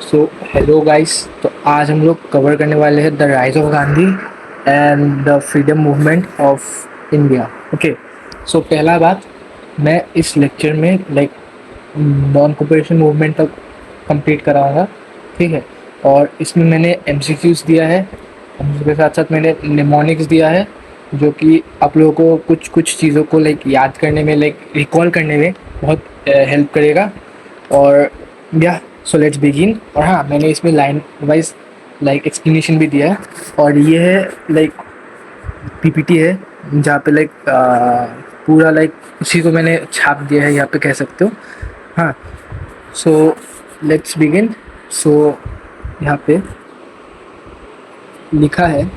So hello guys. तो आज हम लोग कवर करने वाले हैं the rise of Gandhi and the freedom movement of India. Okay, so पहला बात, मैं इस लेक्चर में नॉन कोऑपरेशन मूवमेंट तक कंप्लीट कराऊंगा, ठीक है। और इसमें मैंने एमसीक्यूज दिया है, उसके साथ साथ मैंने निमोनिक्स दिया है, जो कि आप लोगों को कुछ कुछ चीज़ों को याद करने में, रिकॉल करने में बहुत हेल्प करेगा। और या सो लेट्स बिगिन। और हाँ, मैंने इसमें लाइन वाइज एक्सप्लेनेशन भी दिया है। और ये है पीपीटी है, जहाँ पे पूरा उसी को मैंने छाप दिया है, यहाँ पे कह सकते हो। हाँ, सो लेट्स बिगिन। सो यहाँ पे लिखा है,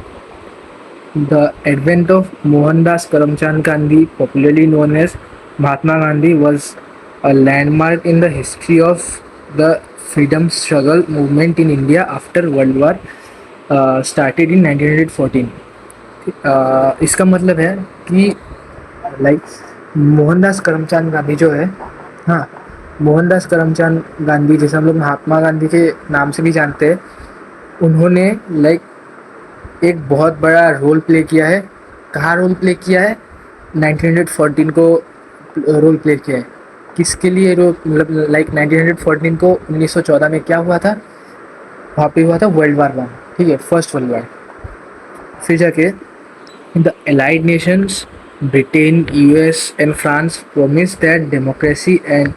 the advent of Mohandas Karamchand Gandhi, popularly known as Mahatma Gandhi, was a landmark in the history of the freedom struggle movement in India after World War started in 1914। इसका मतलब है कि मोहनदास करमचंद गांधी जो है, हाँ, मोहनदास करमचंद गांधी, जैसे हम लोग महात्मा गांधी के नाम से भी जानते हैं, उन्होंने एक बहुत बड़ा रोल प्ले किया है। कहाँ रोल प्ले किया है? 1914 को रोल प्ले किया है। किसके लिए? मतलब 1914 को 1914 में क्या हुआ था? वहाँ पे हुआ था वर्ल्ड वार वन, ठीक है, फर्स्ट वर्ल्ड वार। फिर जाके the allied nations Britain, US and France promise that democracy and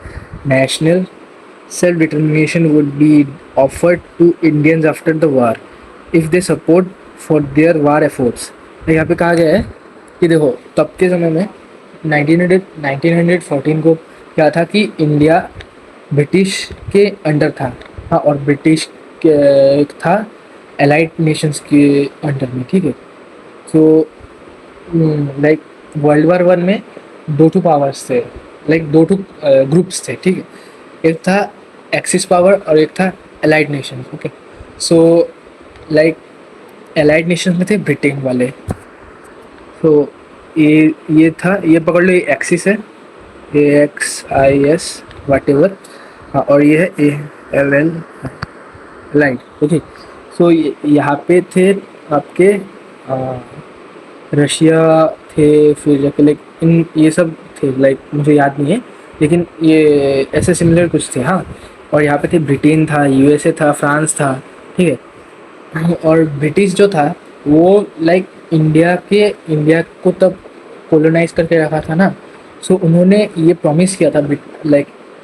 national self determination would be offered to Indians after the war if they support for their war efforts. यहाँ पे कहा गया है कि देखो, तब के समय में 1914 को क्या था कि इंडिया ब्रिटिश के अंडर था। हाँ, और ब्रिटिश था एलाइड नेशंस के अंडर में, ठीक है। सो वर्ल्ड वार वन में दो पावर्स थे, दो ग्रुप्स थे, ठीक है। एक था एक्सिस पावर और एक था एलाइड नेशंस। ओके, सो एलाइड नेशंस में थे ब्रिटेन वाले। तो ये था, ये पकड़ लो, ये एक्सिस है, AXIS वाट एवर। हाँ, और ये है ALL लाइन। ओके, सो यहाँ पे थे आपके रशिया थे, फिर जाके इन ये सब थे, मुझे याद नहीं है, लेकिन ये ऐसे सिमिलर कुछ थे। हाँ, और यहाँ पे थे ब्रिटेन था, USA था, फ्रांस था, ठीक है। और ब्रिटिश जो था वो इंडिया को तब कोलोनाइज करके रखा था ना। सो उन्होंने ये प्रॉमिस किया था,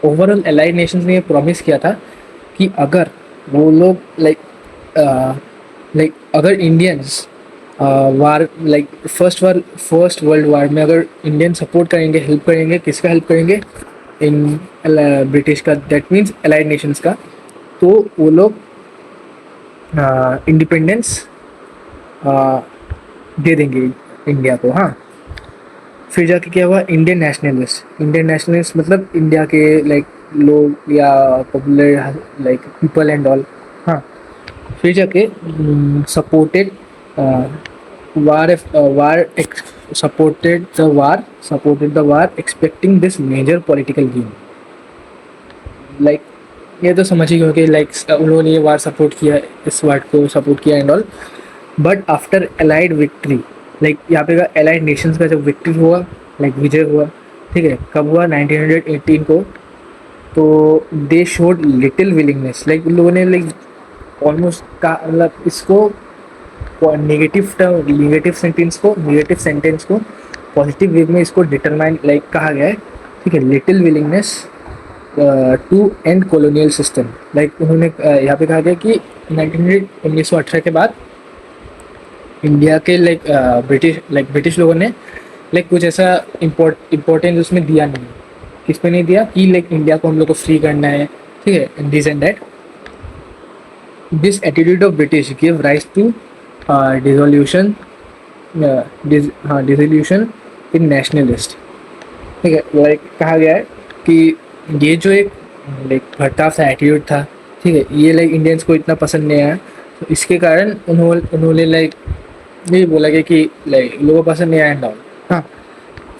ओवरऑल एलाइड नेशंस ने ये प्रॉमिस किया था कि अगर वो लोग अगर इंडियंस वार फर्स्ट वर्ल्ड वार में अगर इंडियन सपोर्ट करेंगे, हेल्प करेंगे, किसका हेल्प करेंगे? इन ब्रिटिश का, दैट मीन्स एलाइड नेशंस का। तो वो लोग इंडिपेंडेंस दे देंगे इंडिया को। हाँ, फिर जाके क्या हुआ? इंडियन नेशनलिस्ट मतलब इंडिया के लोग या पॉपुलर पीपल एंड ऑल। हाँ, फिर जाके supported supported the war expecting this major political gain. ये तो समझ ही गए कि उन्होंने ये वार सपोर्ट किया, इस वार को सपोर्ट किया and all. But after allied victory, यहाँ पे का एलाइड नेशंस का जब विक्ट्री हुआ, विजय हुआ, ठीक है, कब हुआ? 1918 को। तो दे शोड लिटिल विलिंगनेस, उन लोगों ने ऑलमोस्ट का मतलब इसको नेगेटिव सेंटेंस को पॉजिटिव वे में इसको डिटरमाइन कहा गया है, ठीक है। Little willingness to end colonial system. उन्होंने यहाँ पे कहा गया कि 1918 के बाद इंडिया के ब्रिटिश लोगों ने कुछ ऐसा इम्पोर्टेंस उसमें दिया नहीं। किस पे नहीं दिया? कि इंडिया को हम लोग को फ्री करना है, ठीक है, this and that. This attitude of British give rise to dissolution in nationalist, ठीक है। कहा गया है कि ये जो एक भटकाव था, एटीट्यूड था, ठीक है, ये इंडियंस को इतना पसंद नहीं आया। तो इसके कारण उन्होंने यही बोला गया कि लोगों को पसंद नहीं आया एंड ऑल। हाँ,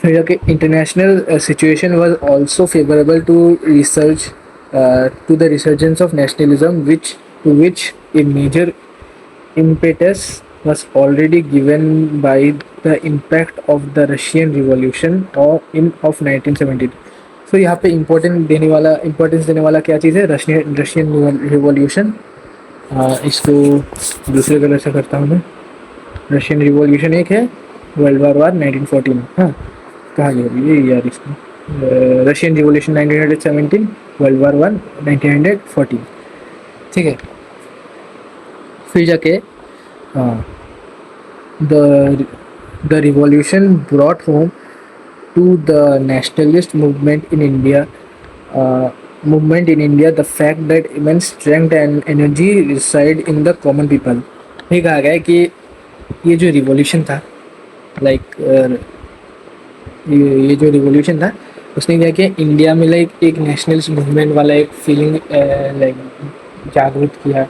फिर जाके international situation was also favourable to research to the resurgence of nationalism, which a major impetus was already given by the impact of the Russian Revolution or in of 1917. So यहाँ पे importance देने वाला क्या चीज़ है? Russian Russian revolution. इसको दूसरे colour से करता हूँ मैं. रशियन रिवॉल्यूशन एक है, वर्ल्ड वार 1914. हाँ, कहाँ गया ये यार इसको? Russian revolution 1917, world war 1914. ठीक है. फिर जाके हाँ, the the revolution brought home to the nationalist movement in India the fact that immense strength and energy reside in the common people. ये कहा गया है कि ये जो रिवॉल्यूशन था, लाइक ये जो रिवॉल्यूशन था उसने क्या किया, इंडिया में लाइक एक नेशनलिस्ट मूवमेंट वाला एक फीलिंग लाइक जागरूक किया.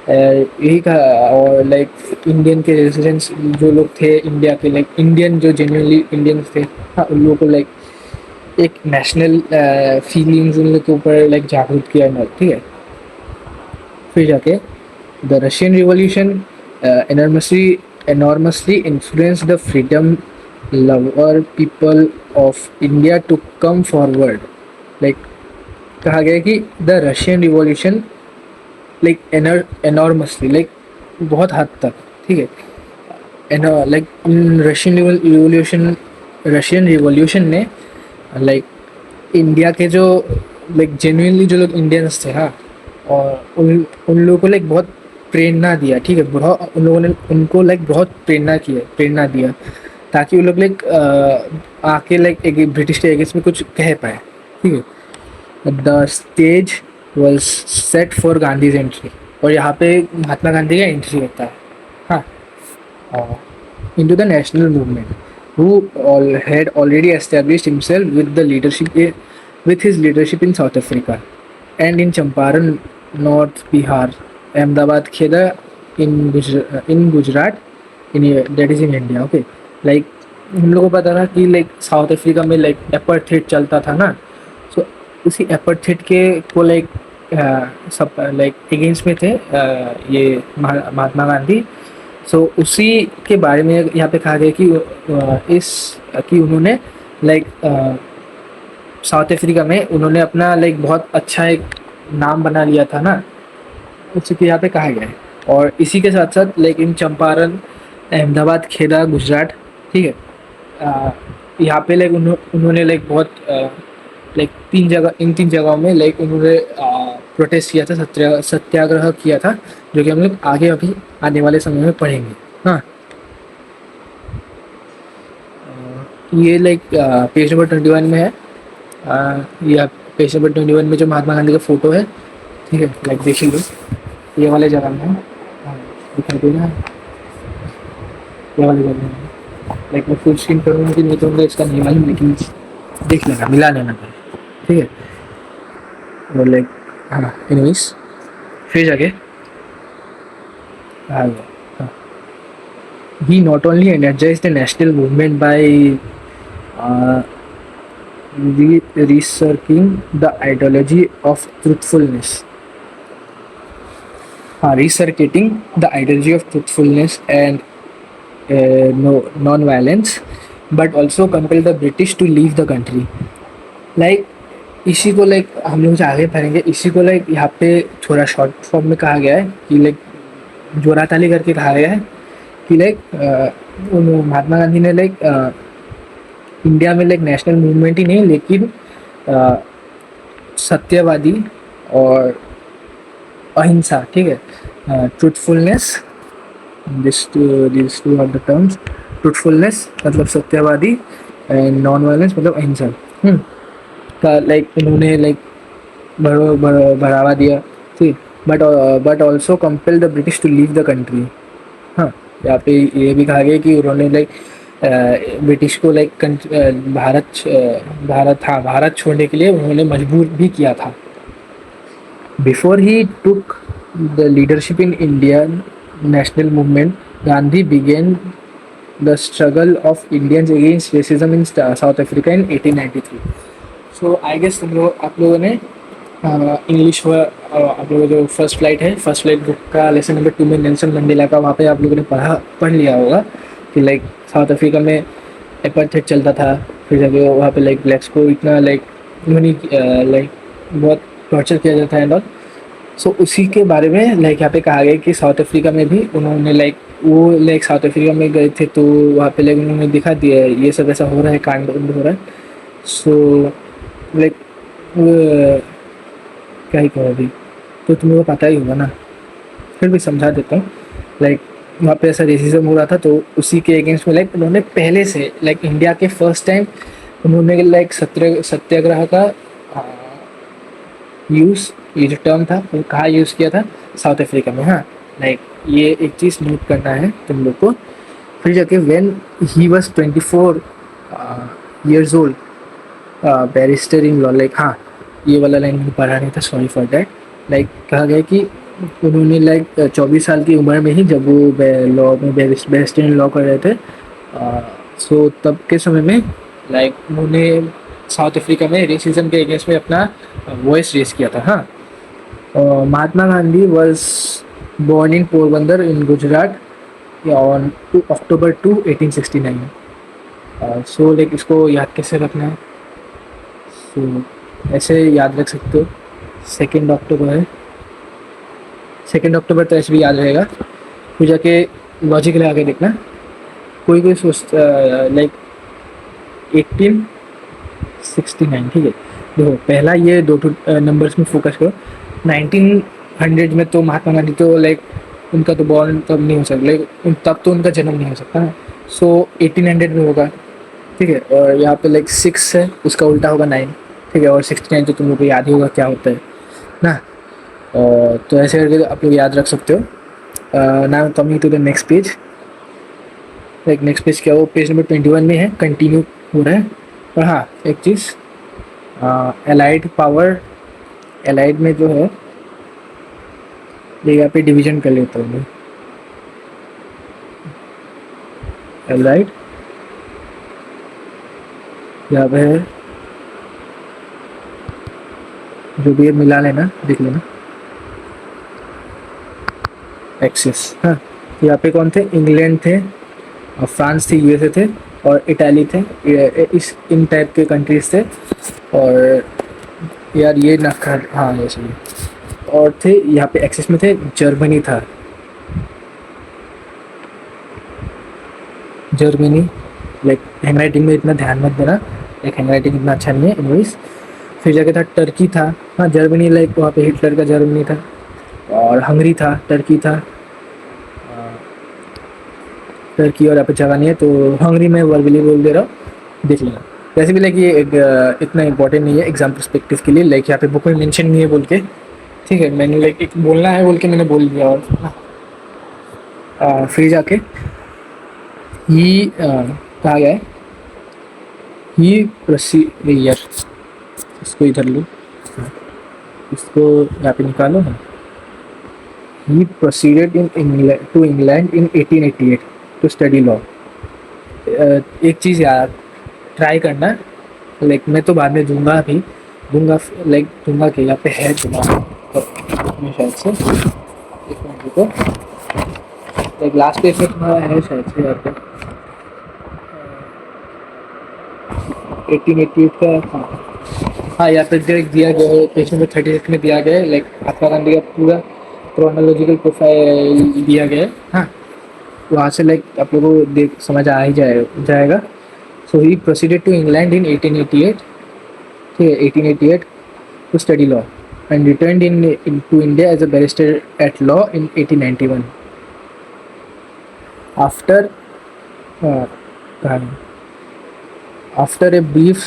यही कहा. और लाइक इंडियन के रेजिडेंट्स जो लोग थे इंडिया के, लाइक इंडियन जो जेन्युइनली इंडियंस थे, हाँ, उन लोगों को लाइक एक नेशनल फीलिंग्स उन लोग के ऊपर लाइक जागरूक किया. ठीक है. फिर जाके the Russian revolution enormously influenced the freedom lover people of India to come forward. Like कहा गया है कि the Russian revolution like enormously, like बहुत हद तक. ठीक है. लाइक रशियन रिवॉल्यूशन ने लाइक इंडिया के जो लाइक जेन्युइनली जो लोग इंडियंस थे, हाँ, और उन लोगों को लाइक बहुत प्रेरणा दिया. ठीक है. बहुत उन लोगों ने उनको लाइक बहुत प्रेरणा दिया ताकि वो लोग लाइक आके लाइक एक ब्रिटिश के अगेंस्ट में कुछ कह पाए. ठीक है. The stage was set for Gandhi's entry. और यहाँ पे महात्मा गांधी का एंट्री होता है. हाँ, into the national movement, who had already established himself with his leadership in South Africa and in Champaran, North Bihar, Ahmedabad, Kheda in Gujarat, that is in India. Okay, like हम लोगों को पता था कि like South Africa में like apartheid चलता था ना. सो उसी एपार्थाइड के को लाइक सब लाइक अगेंस्ट में थे ये महात्मा गांधी. सो उसी के बारे में यहाँ पे कहा गया कि उन्होंने लाइक साउथ अफ्रीका में उन्होंने अपना लाइक बहुत अच्छा एक नाम बना लिया था ना, उसी के यहाँ पे कहा गया है. और इसी के साथ साथ लाइक इन चंपारण, अहमदाबाद, खेड़ा, गुजरात. ठीक है. यहाँ पे लाइक उन्होंने लाइक बहुत लाइक तीन जगहों में लाइक उन्होंने प्रोटेस्ट किया था, सत्याग्रह किया था, जो कि हम लोग आगे अभी आने वाले समय में पढ़ेंगे. हाँ, ये लाइक पेज नंबर 21 में है. ये पेज नंबर 21 में जो महात्मा गांधी का फोटो है. ठीक है. लाइक देख लो, ये वाले जगह में है. दिखाई दे रहा है ये वाले जगह में. लाइक मैं फुल स्क्रीन करूँगा कि नहीं करूँगा इसका नहीं मालूम, लेकिन देख लेना, मिला लेना. ठीक है. और लाइक हाँ, एनीवेज फिर जाके he not only energized the national movement by resurrecting the ideology of truthfulness. Resurrecting the ideology of truthfulness and non-violence, but also compelled the British to leave the country. Like इसी को like हम लोग आगे पढ़ेंगे. इसी को like यहाँ पे थोड़ा शॉर्ट फॉर्म में कहा गया है कि लाइक जोराताली करके कहा गया है कि लाइक महात्मा गांधी ने लाइक इंडिया में लाइक नेशनल मूवमेंट ही नहीं, लेकिन सत्यवादी और अहिंसा. ठीक है. Truthfulness, this two are the terms. Truthfulness मतलब सत्यवादी एंड नॉन वायलेंस मतलब अहिंसा का लाइक उन्होंने लाइक बढ़ावा दिया. ठीक. But also compel the British to leave the country. हाँ, यहाँ पे ये भी कहा गया कि उन्होंने लाइक ब्रिटिश को लाइक भारत छोड़ने के लिए उन्होंने मजबूर भी किया था. Before he took the leadership in Indian national movement, Gandhi began the struggle of Indians against racism in South Africa in 1893. So I guess आप लोगों ने इंग्लिश आप लोगों जो फर्स्ट फ्लाइट है, फर्स्ट फ्लाइट बुक का लेसन नंबर 2 में Nelson Mandela का वहाँ पे आप लोगों ने पढ़ लिया होगा कि लाइक साउथ अफ्रीका में अपार्थाइड चलता था। फिर जाके वहाँ पे लाइक ब्लैक्स को इतना लाइक लाइक बहुत टॉर्चर किया जाता है एंड ऑल। सो उसी के बारे में लाइक यहाँ पे कहा गया कि साउथ अफ्रीका में भी उन्होंने लाइक वो लाइक साउथ अफ्रीका में गए थे तो वहाँ पे लाइक उन्होंने दिखा दिया है ये सब ऐसा हो रहा है, कांड हो रहा है। सो लाइक क्या ही कहो अभी, तो तुम्हें वो पता ही होगा ना, फिर भी समझा देता हूँ। लाइक वहाँ पे ऐसा रेसिज्म हो रहा था तो उसी के अगेंस्ट में लाइक उन्होंने पहले से लाइक इंडिया के फर्स्ट टाइम उन्होंने लाइक सत्याग्रह का यूज़, ये जो टर्म था वो कहाँ यूज़ किया था, साउथ अफ्रीका में। हाँ, लाइक ये एक चीज़ नोट करना है तुम लोग को। फिर जाके when he was 24 years old, barrister in law, like हाँ ये वाला लाइन मुझे पढ़ा नहीं था, सॉरी फॉर दैट। लाइक कहा गया कि उन्होंने लाइक 24 साल की उम्र में ही जब वो लॉ में बैरिस्टर इन लॉ कर रहे थे, सो तब के समय में लाइक उन्होंने साउथ अफ्रीका में रेसिज्म के अगेंस्ट में अपना वॉइस रेस किया था। हाँ, Mahatma Gandhi was born in Porbandar in Gujarat on October 2, 1869। So like इसको याद कैसे रखना है, सो ऐसे याद रख सकते हो, 2 अक्टूबर है, 2 अक्टूबर तो ऐसे भी याद रहेगा। फिर जाके लॉजिक लगा के देखना, कोई कोई सोच लाइक 1869, ठीक है। देखो पहला ये दो नंबर्स में फोकस करो। 1900 में तो महात्मा गांधी तो लाइक उनका तो बॉर्न तब नहीं हो सकता, लाइक तब तो उनका जन्म नहीं हो सकता ना। सो 1800 में होगा, ठीक है। और यहाँ पे लाइक 6 है, उसका उल्टा होगा 9, ठीक है। और 69 तो तुम लोग को याद ही होगा क्या होता है ना। तो ऐसे करके आप लोग याद रख सकते हो। Now coming to the next page, like next page क्या हो, पेज नंबर 21 में है, कंटिन्यू हो रहा है। और हाँ एक चीज़, एलाइड पावर, एलाइड में जो है यहाँ पे डिवीजन कर लेता हूँ मैं, एलाइड यहाँ पे है, जो भी है मिला लेना, देख लेना, एक्सिस। हाँ, यहाँ पे कौन थे, इंग्लैंड थे, फ्रांस थे, यूएसए थे और इटाली थे, इस इन टाइप के कंट्रीज थे। और यार ये ना कर, हाँ ये सही, और थे यहाँ पे एक्सिस में थे, जर्मनी था, जर्मनी। लाइक हैंड राइटिंग में इतना ध्यान मत देना, लाइक हैंड राइटिंग इतना अच्छा नहीं है इनवाइस। फिर जगह था टर्की था, हाँ जर्मनी, लाइक वहाँ पे हिटलर का जर्मनी था। और हंगरी था, टर्की था, टर्की और यहाँ पे जगह नहीं है तो हंगरी में वर्बली बोल दे रहा हूँ, देख लेना। वैसे भी लाइक ये इतना इंपॉर्टेंट नहीं है एग्जाम पर्सपेक्टिव के लिए, लाइक यहाँ पे बुक में मेंशन नहीं है बोल के, ठीक है। मैंने लाइक एक बोलना है बोल के मैंने बोल दिया। और फिर जाके ही कहा गया है, ही यार इसको इधर लो, इसको यहाँ पे निकालो ना। He proceeded in England to England in 1888 to study law. एक चीज़ यार ट्राई करना, लाइक मैं तो बाद में दूंगा, अभी दूंगा, लाइक दूंगा कि यहाँ पे है तुम्हारा तो मैं शायद से एक मिनट रुको, लाइक लास्ट पेज में तुम्हारा है शायद से यहाँ पे 1888 का। हाँ यहाँ पे डायरेक्ट दिया गया है, पेज नंबर 36 में दिया गया है, लाइक महात्मा गांधी का पूरा क्रोनोलॉजिकल प्रोफाइल दिया गया है। हाँ, वहाँ से लाइक आप लोगों को देख समझ आ ही जाएगा। So he proceeded to England in 1888, ठीक है, 1888 to study law and return in to India as a barrister at law in 1891। After after a brief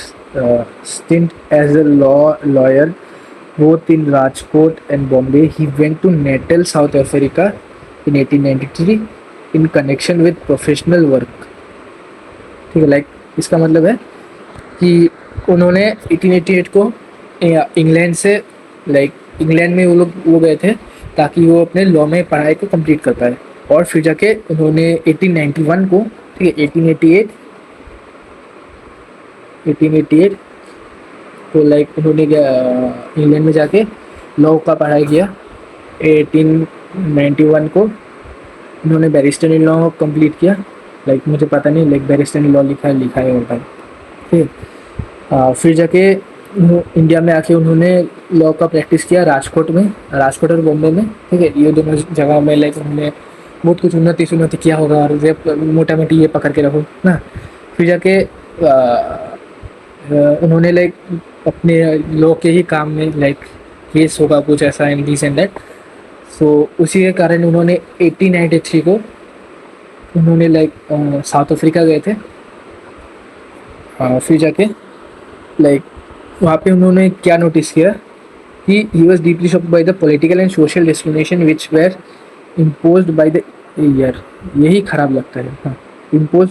stint as a lawyer both in Rajkot and Bombay, he went to Natal, South Africa in 1893 in connection with professional work। ठीक है, like इसका मतलब है कि उन्होंने 1888 को England से, like England में वो गए थे ताकि वो अपने लॉ में पढ़ाई को कंप्लीट कर पाए। और फिर जाके उन्होंने 1891 को, ठीक है, 1888 को तो लाइक उन्होंने इंग्लैंड में जाके लॉ का पढ़ाई किया। 1891 को उन्होंने बैरिस्टर इन लॉ कंप्लीट किया। लाइक मुझे पता नहीं, लाइक बैरिस्टर इन लॉ लिखा है होता है, ठीक है। फिर जाके इंडिया में आके उन्होंने लॉ का प्रैक्टिस किया राजकोट में, राजकोट और बॉम्बे में, ठीक है। ये दोनों जगह में लाइक उन्होंने बहुत कुछ उन्नति किया होगा, और वे मोटा मोटी ये पकड़ के रखो ना। फिर जाके उन्होंने लाइक अपने लॉ के ही काम में लाइक केस होगा कुछ ऐसा एंड दिस एंड दैट, सो उसी के कारण उन्होंने 1893 को उन्होंने लाइक साउथ अफ्रीका गए थे। फिर जाके लाइक वहाँ पे उन्होंने क्या नोटिस किया कि he was deeply shocked by the political and social discrimination which where imposed by the year, यही खराब लगता है। हाँ, इम्पोज,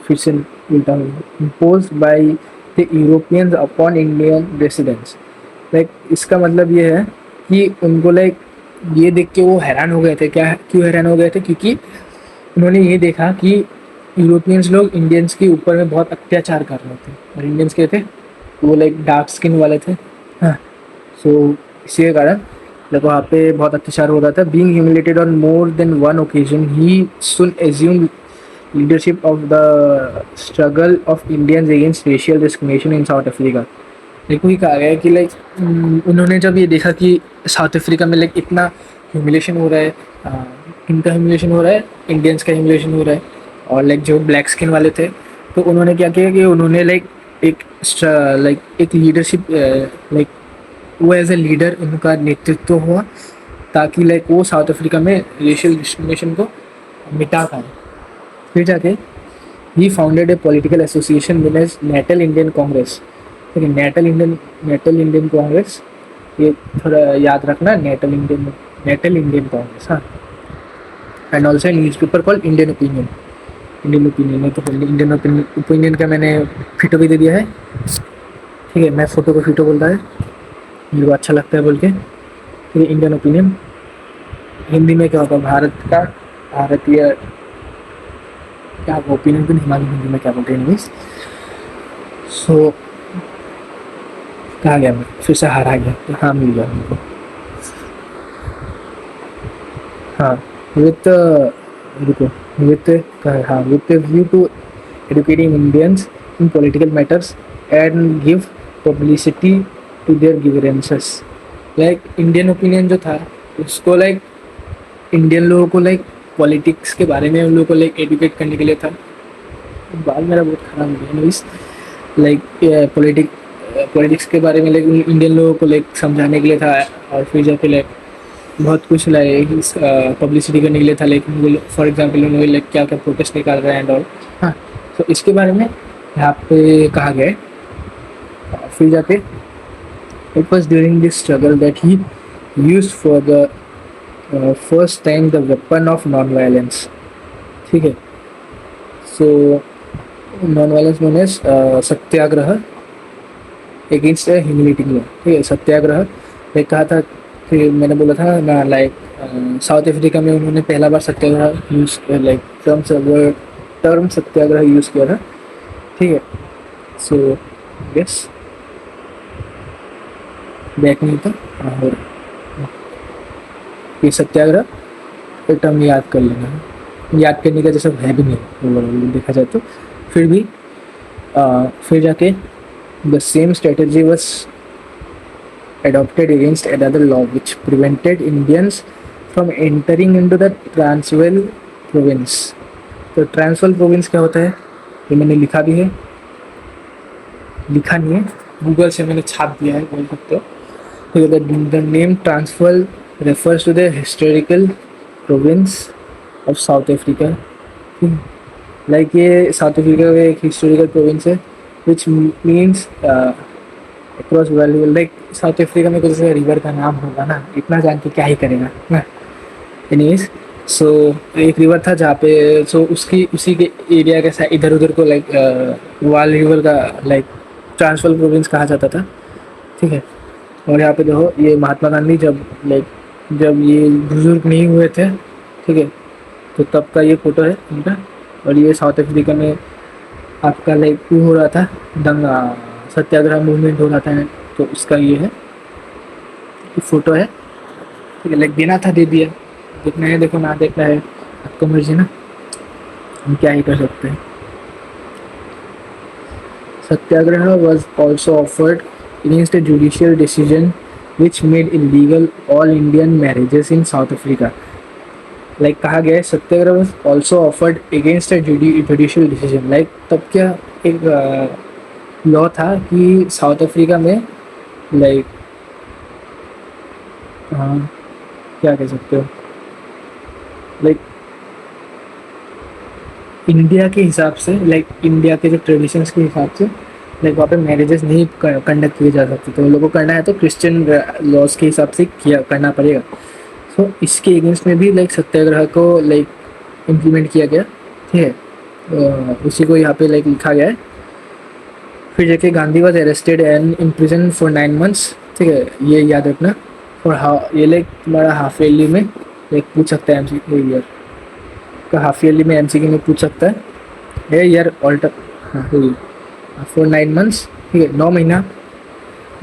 फिर से उल्टा impose by the Europeans upon Indian residents. Like इसका मतलब ये है कि उनको लाइक ये देख के वो हैरान हो गए थे। क्या, क्यों हैरान हो गए थे? क्योंकि उन्होंने ये देखा कि यूरोपियंस लोग इंडियंस के ऊपर में बहुत अत्याचार कर रहे थे, और इंडियंस के थे वो लाइक डार्क स्किन वाले थे। हाँ, सो इसी के कारण जब वहाँ पे बहुत अत्याचार हो रहा था, being humiliated on more than one occasion, he soon assume leadership of the struggle of Indians against racial discrimination in South Africa. देखो ही कहा गया है कि लाइक उन्होंने जब ये देखा कि साउथ अफ्रीका में लाइक इतना ह्यूमिलेशन हो रहा है, इनका ह्यूमिलेशन हो रहा है, इंडियंस का ह्यूमिलेशन हो रहा है, और लाइक जो ब्लैक स्किन वाले थे, तो उन्होंने क्या किया कि उन्होंने लाइक एक लीडरशिप लाइक वो एज ए लीडर उनका नेतृत्व हुआ, ताकि लाइक वो साउथ अफ्रीका में रेशियल डिस्क्रिमिनेशन को मिटा पाए। फिर जाके he founded a political association known as Natal Indian Congress. ठीक है, नेटल इंडियन कांग्रेस, ये थोड़ा याद रखना, नेटल इंडियन कांग्रेस। हाँ, and also newspaper called Indian Opinion है। तो इंडियन ओपिनियन का मैंने फिटो भी दे दिया है, ठीक है। मैं फोटो को फिटो बोलता है, मेरे को अच्छा लगता है बोल के। फिर इंडियन ओपिनियन हिंदी में क्या होता है? भारतीय क्या ओपिनियन को नहीं मालूम हिंदी में क्या बोलते हैं, इंग्लिश। सो कहाँ गया मैं? फिर से हारा गया। तो हाँ, मिल गया हमको। हाँ, विथ रुको विथ हाँ with view to educating Indians in political matters and give publicity to their grievances। Like Indian opinion जो था उसको लाइक इंडियन लोगों को लाइक पॉलिटिक्स के बारे में उन लोगों को लाइक एडुकेट करने के लिए था। बाल मेरा बहुत खराब हो गया इस लाइक पॉलिटिक्स के बारे में लाइक इंडियन लोगों को लाइक समझाने के लिए था, और फिर जाके लाइक बहुत कुछ लाइक पब्लिसिटी करने के लिए था। लाइक फॉर एग्जांपल उन्होंने लाइक क्या क्या प्रोटेस्ट निकाल रहे हैं एंड ऑल। हाँ, तो इसके बारे में यहाँ पे कहा गया है। फिर जाके it was during this struggle that he used for the first time the weapon of non violence. ठीक है, so non violence known as satyagraha against humiliating law. ठीक है, सत्याग्रह लाइक कहा था कि मैंने बोला था ना, लाइक साउथ अफ्रीका में उन्होंने पहला बार सत्याग्रह यूज़ लाइक टर्म सत्याग्रह यूज़ किया था। ठीक है, सो यस बैक नहीं था, हाँ हो रहा। ये सत्याग्रह एक टर्म याद कर लेना, याद करने का जैसा है भी नहीं देखा जाए तो। फिर भी फिर जाके the same strategy was adopted against another law which prevented Indians from entering into the Transvaal province। तो ट्रांसवाल प्रोविंस क्या होता है ये मैंने लिखा भी है, लिखा नहीं है, गूगल से मैंने छाप दिया है बोल सकते हो। The name Transvaal refers to the historical province of South Africa. Like ये साउथ अफ्रीका का एक हिस्टोरिकल प्रोविंस है which means across valuable. Like South Africa में कुछ ऐसा रिवर का नाम होगा ना, इतना जान के क्या ही करेगा ना। एनीवेज, सो एक रिवर था जहाँ पे उसी के एरिया के साथ इधर उधर को लाइक वाल रिवर का लाइक ट्रांसवाल प्रोविंस कहा जाता था। ठीक है, और यहाँ पे देखो ये महात्मा गांधी जब ये बुजुर्ग नहीं हुए थे, ठीक है, तो तब का ये फोटो है इनका। और ये साउथ अफ्रीका में आपका लाइक हो रहा था दंगा, सत्याग्रह मूवमेंट हो रहा था तो इसका ये है, फ़ोटो है, ठीक है, लाइक देना था दे दिया, देखना है देखो, ना देखना है आपको मर्जी ना, हम क्या ही कर सकते हैं। सत्याग्रह was also offered against a judicial decision which made illegal all Indian marriages in South Africa. Like कहा गया है सत्याग्रह was also offered against a judicial decision. Like तब क्या एक लॉ था कि साउथ अफ्रीका में लाइक क्या कह सकते हो, लाइक इंडिया के हिसाब से, लाइक इंडिया के जो ट्रेडिशंस के हिसाब से लाइक वहाँ पे मैरिजेस नहीं कंडक्ट किए जा सकते, तो उन लोगों को करना है तो क्रिश्चियन लॉज के हिसाब से किया करना पड़ेगा। सो इसके अगेंस्ट में भी लाइक सत्याग्रह को लाइक इम्प्लीमेंट किया गया, ठीक है, उसी को यहाँ पे लाइक लिखा गया है। फिर जाके Gandhi was arrested and in prison for 9 months, ठीक है, ये याद रखना। और ये लाइक तुम्हारा हाफ ईयरली में लाइक पूछ सकता है, ईयर का हाफ ईयरली में एमसीक्यू में पूछ सकता है ईयर ऑल्टर, हाँ फॉर 9 months, ठीक है, 9 महीना।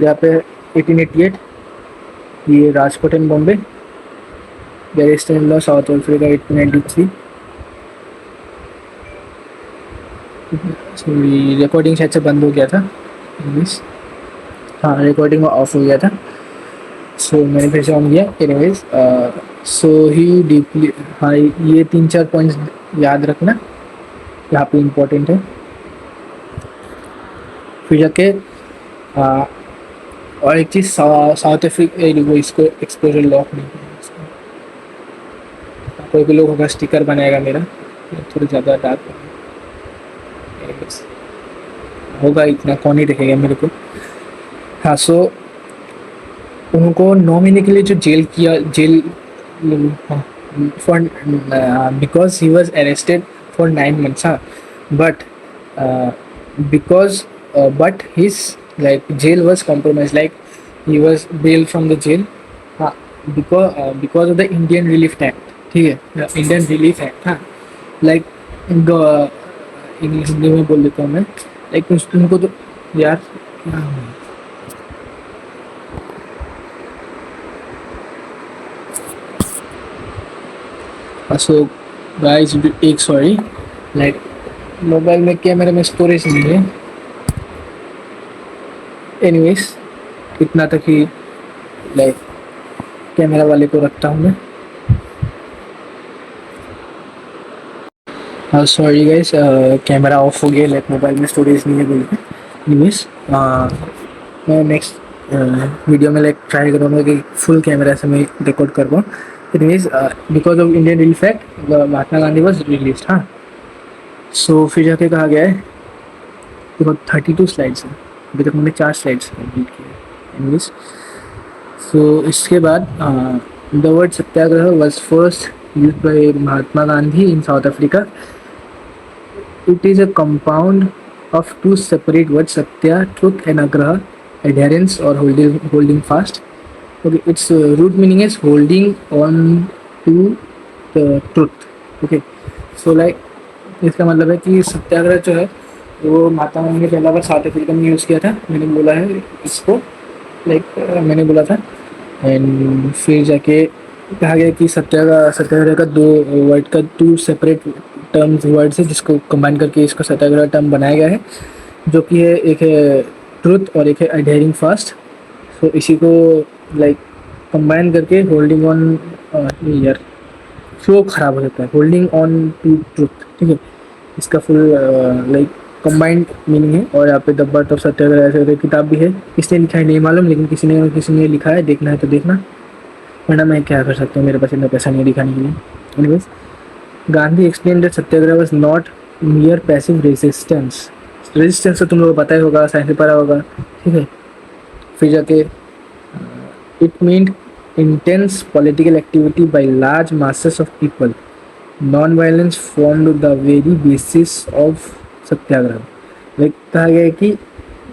यहाँ पे 1888 ये Rajkot and Bombay, barrister in law south Africa 1893। Recording शायद से बंद हो गया था, हाँ रिकॉर्डिंग ऑफ हो गया था, सो मैंने फिर से ऑन किया। एनीवेज सो ही डीपली, हाँ ये 3-4 पॉइंट्स याद रखना, यहाँ पे इम्पोर्टेंट है। फिर जाके और एक चीज़ साउथ अफ्रीका वो इसको एक्सपोजर लॉक नहीं, कोई भी लोग होगा स्टिकर बनाएगा मेरा, थोड़ी ज़्यादा डार्क होगा, इतना कौन ही देखेगा मेरे को। हाँ सो उनको 9 महीने के लिए जो jail for because he was arrested for 9 months, हाँ but because but his like jail was compromise, like he was bail from the jail, हाँ because of the Indian Relief Act, ठीक है, इंडियन रिलीफ एक्ट, हाँ like English Hindi में बोल देता हूँ मैं, लाइक उनको तो यार सो गाइस एक सॉरी, लाइक मोबाइल में कैमरे में स्टोरेज नहीं है। एनीवेज इतना तक ही लाइक कैमरा वाले को रखता हूँ मैं। सॉरी गाइस, कैमरा ऑफ हो गया, लाइक मोबाइल में स्टोरेज नहीं है बोल के। एनीवेज मैं नेक्स्ट वीडियो में लाइक ट्राई करूँगा कि फुल कैमरा से मैं रिकॉर्ड कर पाऊँ। Anyways because of Indian Relief act Mahatma Gandhi was release, हाँ सो फिर जाके कहा गया है, देखो 32 स्लाइड्स हैं, अभी तक मैंने 4 स्लाइड्स कंप्लीट किए। एनीवेज सो इसके बाद the word Satyagraha was first use by Mahatma Gandhi in South Africa. It is a compound of 2 separate words, satya, truth, and agraha, adherence or holding fast. Okay, its root meaning is holding on to the truth. Okay, so like इसका मतलब है कि सत्याग्रह जो है वो महात्मा गांधी ने पहला बार south Africa में यूज़ किया था, मैंने बोला है इसको, लाइक मैंने बोला था। एंड फिर जाके कहा गया कि सत्याग्रह का 2 वर्ड का 2 सेपरेट टर्म्स वर्ड्स है जिसको कंबाइन करके इसको सत्याग्रह टर्म बनाया गया है, जो कि है एक है ट्रुथ और एक है अडेयरिंग फास्ट। सो इसी को लाइक कंबाइन करके होल्डिंग ऑन, यार फ्लो ख़राब हो जाता है, होल्डिंग ऑन टू ट्रुथ, ठीक है, इसका फुल लाइक कंबाइंड मीनिंग है। और यहाँ पे द बर्थ ऑफ सत्याग्रह ऐसे किताब भी है, किसने लिखा है नहीं मालूम, लेकिन किसी ने लिखा है, देखना है तो देखना, वरना मैं क्या कर सकता हूँ, मेरे पास इतना पैसा नहीं दिखाने के लिए। Anyways Gandhi explain that Satyagraha was not मियर passive resistance, resistance तो तुम लोगों को पता ही होगा, साइंस में पढ़ा होगा, ठीक है। फिर जाके it meant intense political activity by large masses of people, non violence formed the very basis of Satyagraha. Like कहा गया है कि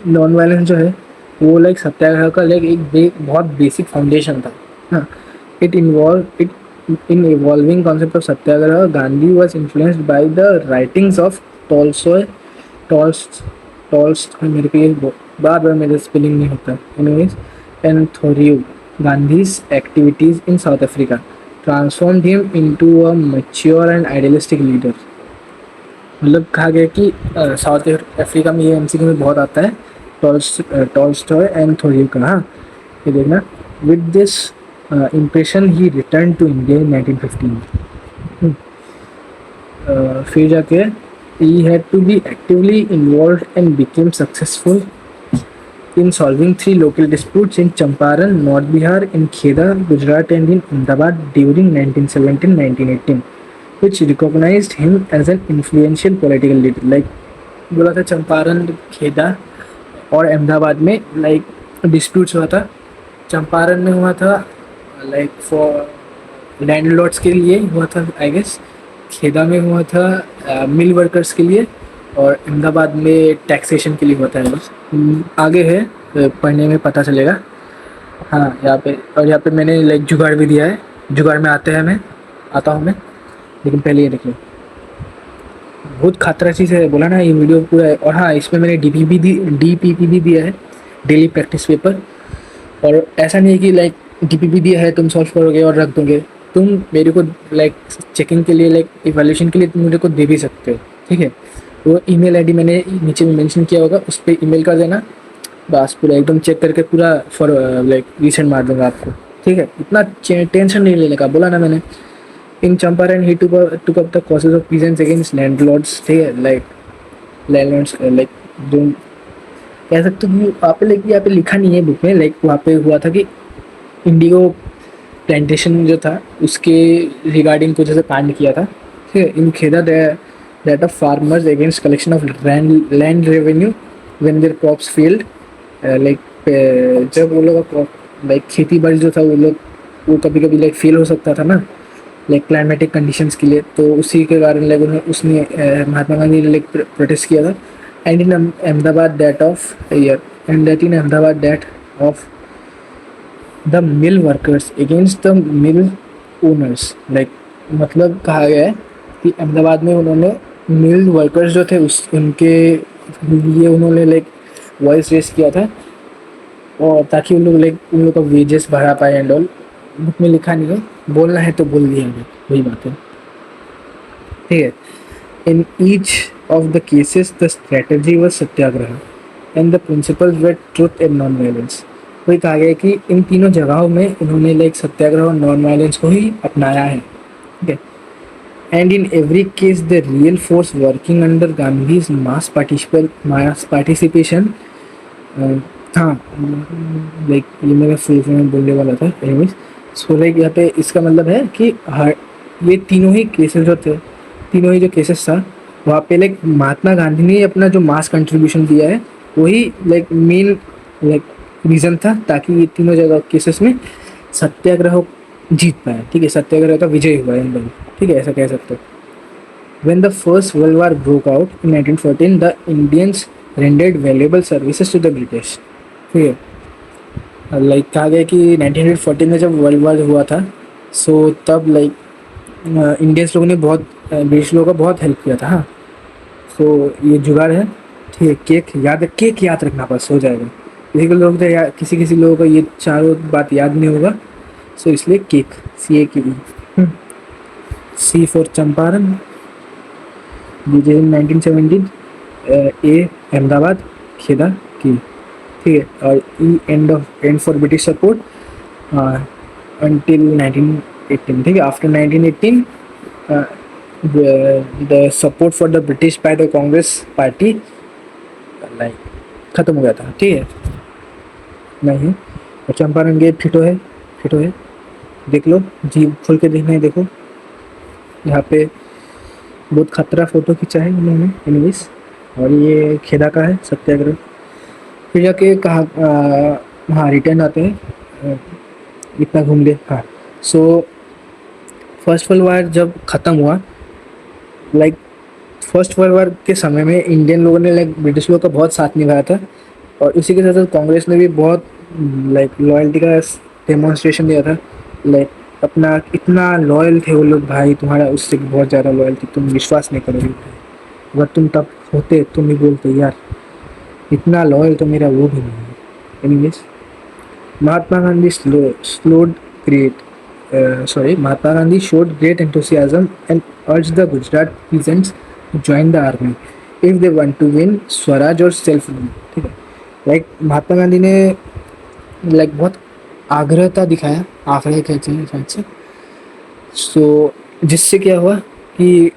नॉन वायलेंस जो है वो लाइक सत्याग्रह का लाइक एक बहुत बेसिक फाउंडेशन था, हाँ। It in evolving concept of satyagraha, Gandhi was influenced by the writings of Tolstoy, मेरे को ये बार बार मेरे स्पेलिंग नहीं होता। एनीवेज, एंथोनियो गांधी's activities in South Africa transformed him into a mature and idealistic leader। मतलब कहा गया कि साउथ अफ्रीका में, ये एमसीक्यू में बहुत आता है, टॉल्स्टॉय एंड थोरियो का। हाँ, ये देखना, with this impression he return to India in 1915। फिर जाके he had to be actively involved and became successful in solving three local disputes in Champaran, North Bihar, in Kheda, Gujarat, and in Ahmedabad during 1917-1918, which recognized him as an influential political leader। Like बोला था चंपारण, खेदा और अहमदाबाद में like disputes हुआ था। चंपारण में हुआ था like for landlords के लिए हुआ था आई गेस। खेदा में हुआ था मिल वर्कर्स के लिए, और अहमदाबाद में टैक्सेशन के लिए हुआ था। बस आगे है, पढ़ने में पता चलेगा। हाँ, यहाँ पे, और यहाँ पे मैंने लाइक जुगाड़ भी दिया है। जुगाड़ में आता हूँ मैं, लेकिन पहले ये देख लो। बहुत खतरा चीज़ है, बोला ना ये वीडियो पूरा है। और हाँ, इसमें मैंने डीपीपी भी दिया है, डेली प्रैक्टिस पेपर। और ऐसा नहीं है कि लाइक डीपीपी दिया है तुम सॉल्व करोगे और रख दोगे। तुम मेरे को लाइक चेकिंग के लिए, लाइक इवैल्यूएशन के लिए तुम मेरे को दे भी सकते हो, ठीक है। वो ईमेल आईडी मैंने नीचे में मेंशन किया होगा, उस पर ईमेल कर देना। बस पूरा एकदम चेक करके पूरा फॉर लाइक रीसेंट मार दूंगा आपको, ठीक है। इतना टेंशन नहीं लेने का, बोला ना मैंने। इन चंपारण ही took up the causes of peasants against landlords, ठीक है। लाइक लैंडलॉर्ड्स, लाइक जो कह सकते हो कि यहाँ पे लिखा नहीं है बुक में, लाइक वहाँ पे हुआ था कि इंडिगो प्लांटेशन जो था उसके रिगार्डिंग कुछ ऐसे कांड किया था, ठीक है। In Kheda that of farmers against collection of land revenue when their crops failed. Like जब वो लोग का लाइक खेती बाड़ी जो था, वो कभी कभी लाइक फेल हो सकता था ना, लाइक क्लाइमेटिक कंडीशंस के लिए। तो उसी के कारण लाइक उसने महात्मा गांधी ने लाइक प्रोटेस्ट किया था। And in Ahmedabad that of year and that in Ahmedabad that of the mill workers against the mill owners. Like मतलब कहा गया है कि अहमदाबाद में उन्होंने मिल वर्कर्स जो थे उनके लिए उन्होंने लाइक वॉइस रेस किया था, और ताकि उन लोग का वेजेस बढ़ा पाए एंड ऑल। बुक में लिखा नहीं है, बोलना है तो बोल दिया है, वही बात है, ठीक है। In each of the cases the strategy was Satyagraha and the principles were truth and non violence. वही कहा गया है कि इन तीनों जगहों में इन्होंने लाइक सत्याग्रह और नॉन वायलेंस को ही अपनाया है, ठीक है। And in every case the real force working under Gandhi's mass participation. हाँ, लाइक ये मेरा फुल फॉर्म बोलने वाला था। एनीवेज, सो लाइक यहाँ पे इसका मतलब है कि हर ये तीनों ही केसेस जो थे, तीनों ही जो केसेस था, वहाँ पे लाइक महात्मा गांधी ने अपना जो मास कंट्रीब्यूशन दिया है, वही लाइक मेन लाइक रीज़न था, ताकि ये तीनों जगह केसेस में सत्याग्रह जीत पाए, ठीक है। सत्याग्रह का विजय हुआ है इन दोनों, ठीक है, ऐसा कह सकते हो। When the First World War broke out in 1914, the Indians rendered valuable services to the British, ठीक है। लाइक कहा गया कि 1914 में जब वर्ल्ड वार हुआ था, सो तब लाइक इंडियंस लोगों ने बहुत ब्रिटिश लोगों का बहुत हेल्प किया था। हाँ, सो ये जुगाड़ है, ठीक है। केक याद रखना, बस हो जाएगा। किसी लोगों को ये चारों बात याद नहीं होगा, सो इसलिए cake, CAKE। C for Champaran, B in 1917, A Ahmedabad, Kheda की, ठीक है। और E and for British support until 1918, ठीक है। After 1918 the support for the British by the Congress party like ख़त्म हो गया था, ठीक है। नहीं, और चंपारण गेट फिटो है, देख लो जी, खोल के देखना है, देखो यहाँ पे बहुत खतरा फोटो खींचा है उन्होंने। एनीवेज, और ये खेदा का है सत्याग्रह। फिर जाके कहा हाँ, रिटर्न आते हैं, इतना घूम ले। हाँ, सो फर्स्ट वर्ल्ड वार जब ख़त्म हुआ, लाइक फर्स्ट वर्ल्ड वार के समय में इंडियन लोगों ने लाइक ब्रिटिश लोगों का बहुत साथ निभाया था, और इसी के साथ साथ कांग्रेस ने भी बहुत लाइक लॉयल्टी का डेमोन्स्ट्रेशन दिया था। लाइक अपना इतना लॉयल थे वो लोग, भाई तुम्हारा उससे बहुत ज़्यादा लॉयल थी, तुम विश्वास नहीं करोगे। अगर तुम तब होते तुम ही बोलते यार इतना लॉयल तो मेरा वो भी नहीं है। Anyways, Mahatma Gandhi Mahatma Gandhi showed great enthusiasm and urged the Gujarat peasants to join the army if they want to win Swaraj और सेल्फ रूल। ठीक है, लाइक महात्मा गांधी ने लाइक बहुत आग्रहता दिखाया, आग्रह कहते हैं शायद से। सो जिससे क्या हुआ कि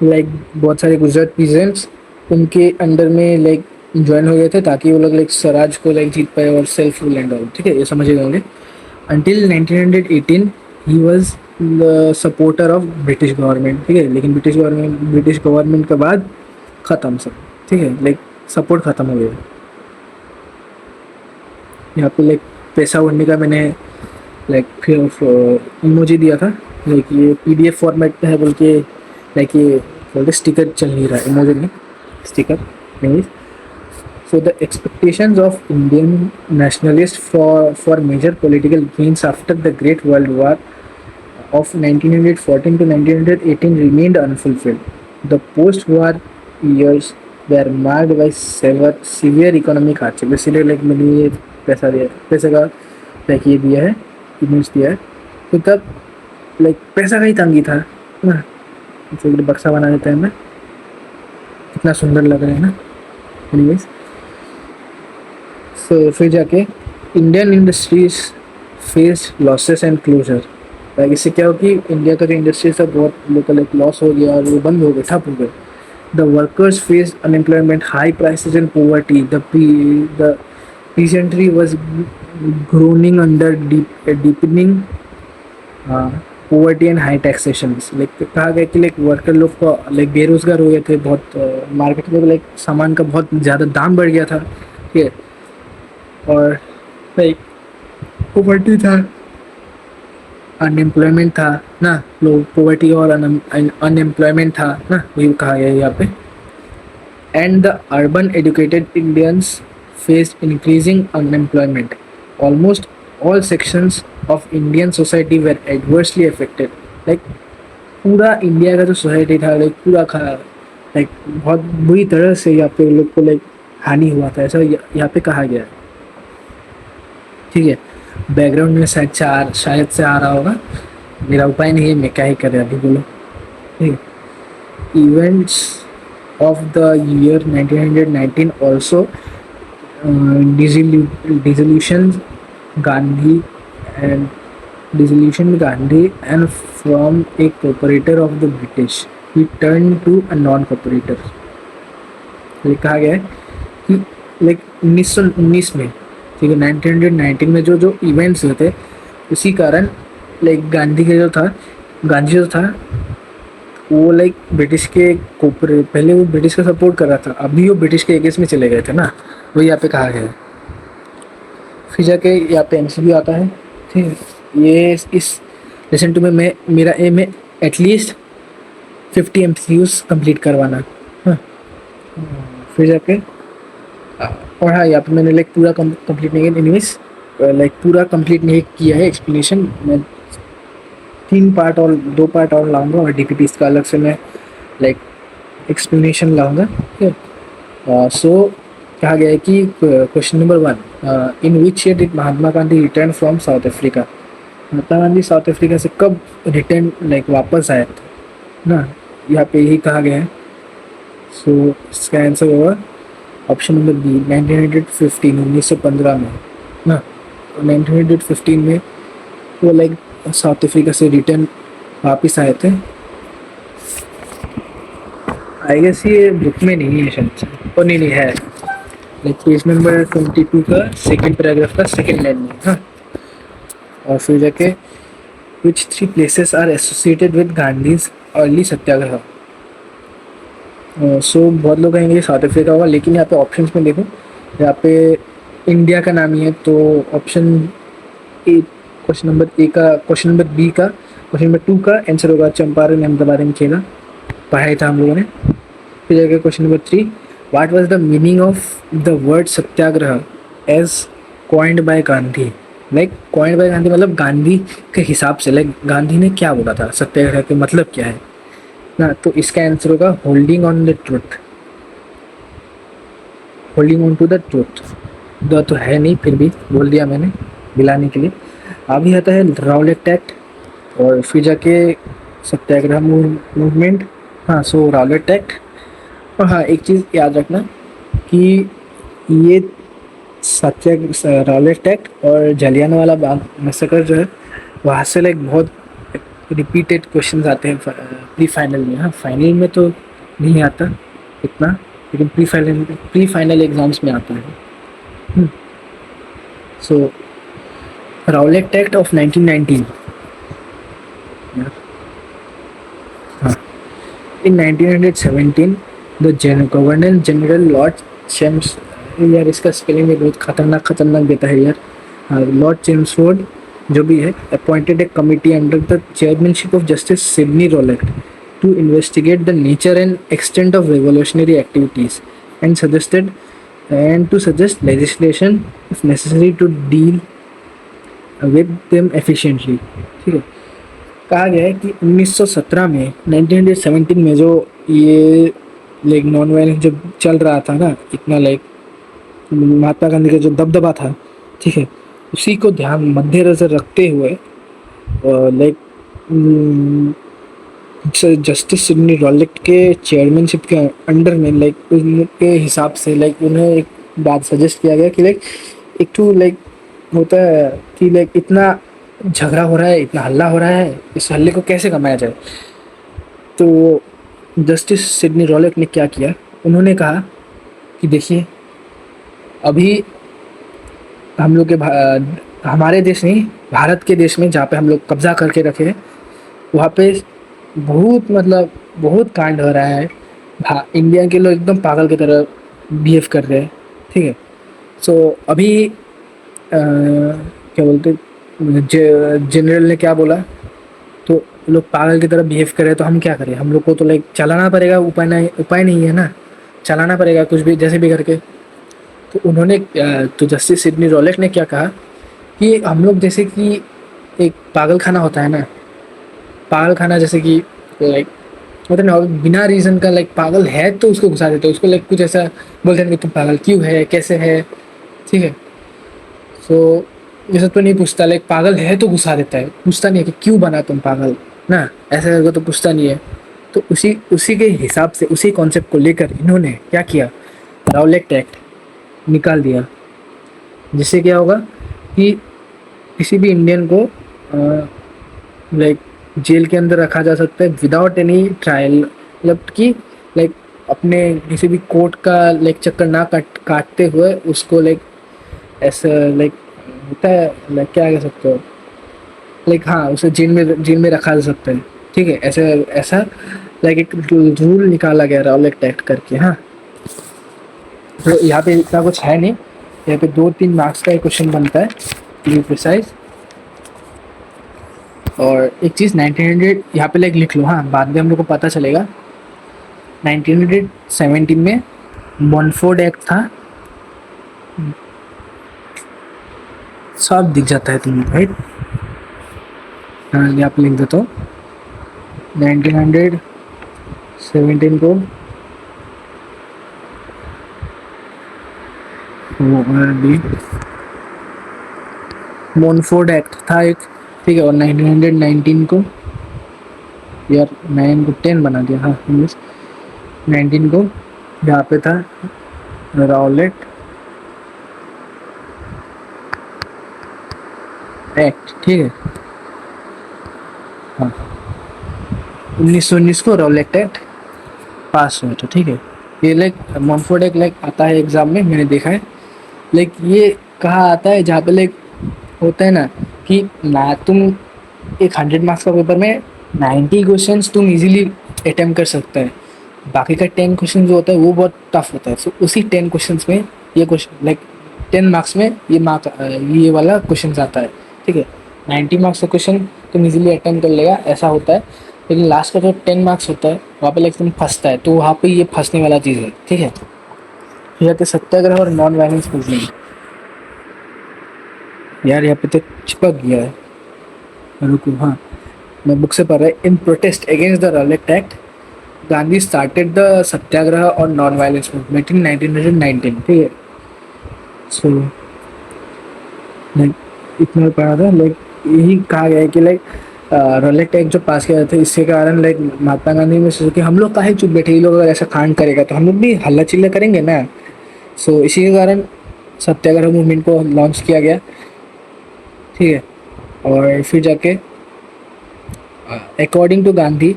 लाइक बहुत सारे गुजरात पीजेंट्स उनके अंडर में लाइक ज्वाइन हो गए थे, ताकि वो लोग लाइक स्वराज को लाइक जीत पाए और सेल्फ रूल एंड ऑल। ठीक है, ये समझ गए होंगे। Until 1918 he was the supporter of British government. ठीक है, लेकिन ब्रिटिश गवर्नमेंट के बाद ख़त्म सब। ठीक है, लाइक सपोर्ट ख़त्म हो गया। यहाँ पे लाइक पैसा उड़ने का मैंने लाइक फिर इमोजी दिया था, लाइक ये पीडीएफ फॉर्मेट पे है बोल के, लाइक ये बोलते स्टिकर चल नहीं रहा है, इमोजी नहीं स्टिकर नहीं। So the expectations of Indian nationalists for major political gains after the Great World War of 1914 to 1918 remained unfulfilled. The post-war years were marked by severe economic hardship. इसलिए like मैंने ये पैसा दिया, पैसे का like ये दिया है, इमेज दिया है। तो तब लाइक पैसा का ही तंगी था ना। जैसे बक्सा बना देते हैं ना, कितना सुंदर लग रहा है ना। एनीवेज, फिर जाके Indian industries face losses and closure. Like इससे क्या हो कि इंडिया का जो इंडस्ट्री था बहुत लोकल एक लॉस हो गया और वो बंद हो गए, ठप हो गए। The workers face unemployment, high prices and poverty. The peasantry was groaning under deepening poverty and high taxation. Like कहा गया कि लाइक वर्कर लोग को लाइक बेरोजगार हो गए थे, बहुत मार्केट में लाइक सामान का बहुत ज़्यादा दाम बढ़ गया था। ठीक है, और लाइक पोवर्टी था, अनएम्प्लॉयमेंट था ना, लोग पोवर्टी और अनएम्प्लॉयमेंट था ना, वही कहा गया है यहाँ पे। And the urban educated Indians faced increasing unemployment. Almost all sections of Indian society were adversely affected। Like पूरा इंडिया का जो सोसाइटी था लाइक पूरा लाइक बहुत बुरी तरह से यहाँ पे लोग को लाइक हानि हुआ था, ऐसा यहाँ पे कहा गया है। ठीक है, बैकग्राउंड में शायद से आ रहा होगा, मेरा उपाय नहीं है, मैं क्या ही कर रहा अभी, बोलो। ठीक है, events of the year 1919 also dissolution Gandhi and from a cooperator of the British he turned to a non-cooperator। लिखा गया है कि लाइक 1919 में, ठीक है, 1919 में जो इवेंट्स हुए थे उसी कारण लाइक गांधी जो था वो लाइक ब्रिटिश के पहले वो ब्रिटिश का सपोर्ट कर रहा था, अभी वो ब्रिटिश के अगेंस्ट में चले गए थे ना, वही यहाँ पे कहा गया है। फिर जाके यहाँ पे एमसीक्यू आता है। ठीक है, ये इस लेसन टू में मेरा एम है एटलीस्ट 50 एमसीक्यूज कंप्लीट करवाना। हाँ, फिर जाके और हाँ, यहाँ पे मैंने लाइक पूरा कंप्लीट नहीं किया, एनीवेज लाइक पूरा कंप्लीट नहीं किया है एक्सप्लेनेशन। मैं 3 पार्ट और 2 पार्ट और लाऊंगा और डीपीटी का अलग से मैं लाइक एक्सप्लेनेशन लाऊंगा। ठीक है, सो कहा गया है कि question number 1, in which year did Mahatma Gandhi return from south Africa. Mahatma Gandhi south Africa से कब रिटर्न लाइक वापस आए थे ना, यहाँ पे यही कहा गया है। सो इसका आंसर होगा ऑप्शन नंबर बी, 1915, 1915 में ना। 1915 में वो लाइक साउथ अफ्रीका से रिटर्न वापस आए थे। आई गेस ये बुक में नहीं है शायद से, और नहीं है लाइक पेज नंबर 22 का सेकंड पैराग्राफ का सेकंड लाइन में। हाँ, और फिर जाके which 3 places are associated with Gandhi's early satyagraha. So बहुत लोग कहेंगे साउथ अफ्रीका होगा, लेकिन यहाँ पे ऑप्शंस में देखो, यहाँ पे इंडिया का नाम ही है, तो option A, question number B का क्वेश्चन नंबर 2 का आंसर होगा चंपारण अहमदाबाद में खेला, पढ़ाई था हम लोगों ने। फिर जाके question number 3, What was the meaning of the word Satyagraha as coined by Gandhi. Like coined by Gandhi मतलब गांधी के हिसाब से लाइक गांधी ने क्या बोला था, सत्याग्रह के मतलब क्या है ना। तो इसका आंसर होगा holding on the truth. Holding on to the truth. The तो है नहीं, फिर भी बोल दिया मैंने गिलाने के लिए। अभी आता है राउलेट एक्ट, और फिर जाके सत्याग्रह मूवमेंट। हाँ, सो राउलेट एक्ट। और हाँ, एक चीज़ याद रखना कि ये सत्याग्रह, राउलेट एक्ट और जलियांवाला बाग मैसेकर जो है, वहाँ से लाइक बहुत रिपीटेड क्वेश्चंस आते हैं प्री फाइनल में। हाँ, फाइनल में तो नहीं आता इतना, लेकिन प्री फाइनल एग्जाम्स में आता है। सो राउलेट एक्ट ऑफ 1919। हाँ, इन 1917 द गवर्नर जनरल लॉर्ड चेम्स, यार इसका स्पेलिंग भी बहुत खतरनाक देता है यार। लॉर्ड चेम्सफोर्ड जो भी है, appointed a committee under the chairmanship of justice Sidney Rowlatt to investigate the nature and extent of revolutionary activities and to suggest legislation if necessary to deal with them efficiently. ठीक है, कहा गया है कि 1917 में, 1917 में जो ये लाइक नॉन वायलेंस जब चल रहा था ना, इतना लाइक महात्मा गांधी का जो दबदबा था, ठीक है, उसी को ध्यान मद्देनजर रखते हुए लाइक जस्टिस सिडनी रॉलेट के चेयरमैनशिप के अंडर में लाइक उनके हिसाब से लाइक उन्हें एक बात सजेस्ट किया गया कि लाइक एक तो लाइक होता है कि लाइक इतना झगड़ा हो रहा है, इतना हल्ला हो रहा है, इस हल्ले को कैसे कमाया जाए। तो जस्टिस सिडनी रॉलेट ने क्या किया, उन्होंने कहा कि देखिए, अभी हम लोग के हमारे देश नहीं, भारत के देश में जहाँ पे हम लोग कब्जा करके रखे हैं, वहाँ पे बहुत मतलब बहुत कांड हो रहा है। इंडिया के लोग एकदम पागल की तरह बिहेव कर रहे हैं। ठीक है, सो अभी क्या बोलते, जनरल ने क्या बोला, तो लोग पागल की तरह बिहेव कर रहे हैं, तो हम क्या करें, हम लोग को तो लाइक चलाना पड़ेगा, उपाय नहीं है ना, चलाना पड़ेगा कुछ भी जैसे भी करके। तो उन्होंने तो जस्टिस सिडनी रॉलेट ने क्या कहा कि हम लोग जैसे कि एक पागल खाना होता है ना, पागल खाना जैसे कि लाइक होता है ना, बिना रीज़न का लाइक पागल है तो उसको घुसा देते हैं, उसको लाइक कुछ ऐसा बोलते हैं कि तुम पागल क्यों है, कैसे है। ठीक है, सो ये सब तो नहीं पूछता, लाइक पागल है तो घुसा देता है, पूछता नहीं है कि क्यों बना तुम पागल ना, ऐसा करके तो पूछता नहीं है। तो उसी के हिसाब से, उसी कॉन्सेप्ट को लेकर इन्होंने क्या किया, राउलेट एक्ट निकाल दिया, जिससे क्या होगा कि किसी भी इंडियन को लाइक जेल के अंदर रखा जा सकता है विदाउट एनी ट्रायल, मतलब कि लाइक अपने किसी भी कोर्ट का लाइक चक्कर ना काटते हुए उसको लाइक ऐसा लाइक होता है, लाइक क्या कह सकते हो, लाइक हाँ, उसे जेल में रखा जा सकता है। ठीक है, ऐसा ऐसा लाइक एक रूल निकाला गया राउलेट एक्ट करके। हाँ, तो यहाँ पे इतना कुछ है नहीं, यहाँ पे 2-3 मार्क्स का एक क्वेश्चन बनता है, टू बी प्रिसाइज। और एक चीज़ 1900 यहाँ पे लाइक लिख लो, हाँ, बाद में हम लोग को पता चलेगा। 1917 में मॉनफोर्ड एक्ट था, सब दिख जाता है तुम्हें, राइट। हाँ, यहाँ पे लिख देता हूँ 1917 को मॉनफोर्ड एक्ट था एक, ठीक है। और 1919 को, यार 9 को 10 बना दिया, हाँ, 19 को यहाँ पे था राउलेट एक्ट, ठीक है। हाँ, 1919 को राउलेट एक्ट पास हुआ था, ठीक है। ये लाइक मॉनफोर्ड एक्ट लाइक आता है एग्जाम में, मैंने देखा है। लाइक ये कहाँ आता है, जहाँ पे लाइक होता है ना कि ना तुम एक 100 मार्क्स का पेपर में 90 क्वेश्चंस तुम इजीली अटेम्प्ट कर सकते हैं, बाकी का 10 क्वेश्चन जो होता है वो बहुत टफ होता है। सो उसी 10 क्वेश्चंस में ये क्वेश्चन लाइक 10 मार्क्स में ये वाला क्वेश्चन आता है, ठीक है। 90 मार्क्स का क्वेश्चन तुम इजीली अटेम्प्ट कर लेगा, ऐसा होता है। लेकिन लास्ट का जो 10 मार्क्स होता है वहाँ पे लाइक तुम फंसता है, तो वहाँ पे ये फंसने वाला चीज़ है, ठीक है। यहाँ पे सत्याग्रह और नॉन वायलेंस मूवमेंट, यार यहाँ पे तो चिपक गया है, रुको, हाँ, मैं बुक से पढ़ रहा है। In protest against the Rowlatt Act Gandhi started the satyagraha और नॉन वायलेंस मूवमेंट इन 1919, ठीक है। सो लाइक इतना पढ़ा था, लाइक यही कहा गया है कि लाइक रोलेट एक्ट जो पास किया था, इसके कारण लाइक महात्मा गांधी ने सोचा कि हम लोग काहे चुप बैठे, ये लोग अगर ऐसा कांड करेगा तो हम लोग भी हल्ला चिल्ला करेंगे ना। सो इसी के कारण सत्याग्रह मूवमेंट को लॉन्च किया गया, ठीक है। और फिर जाके according to Gandhi,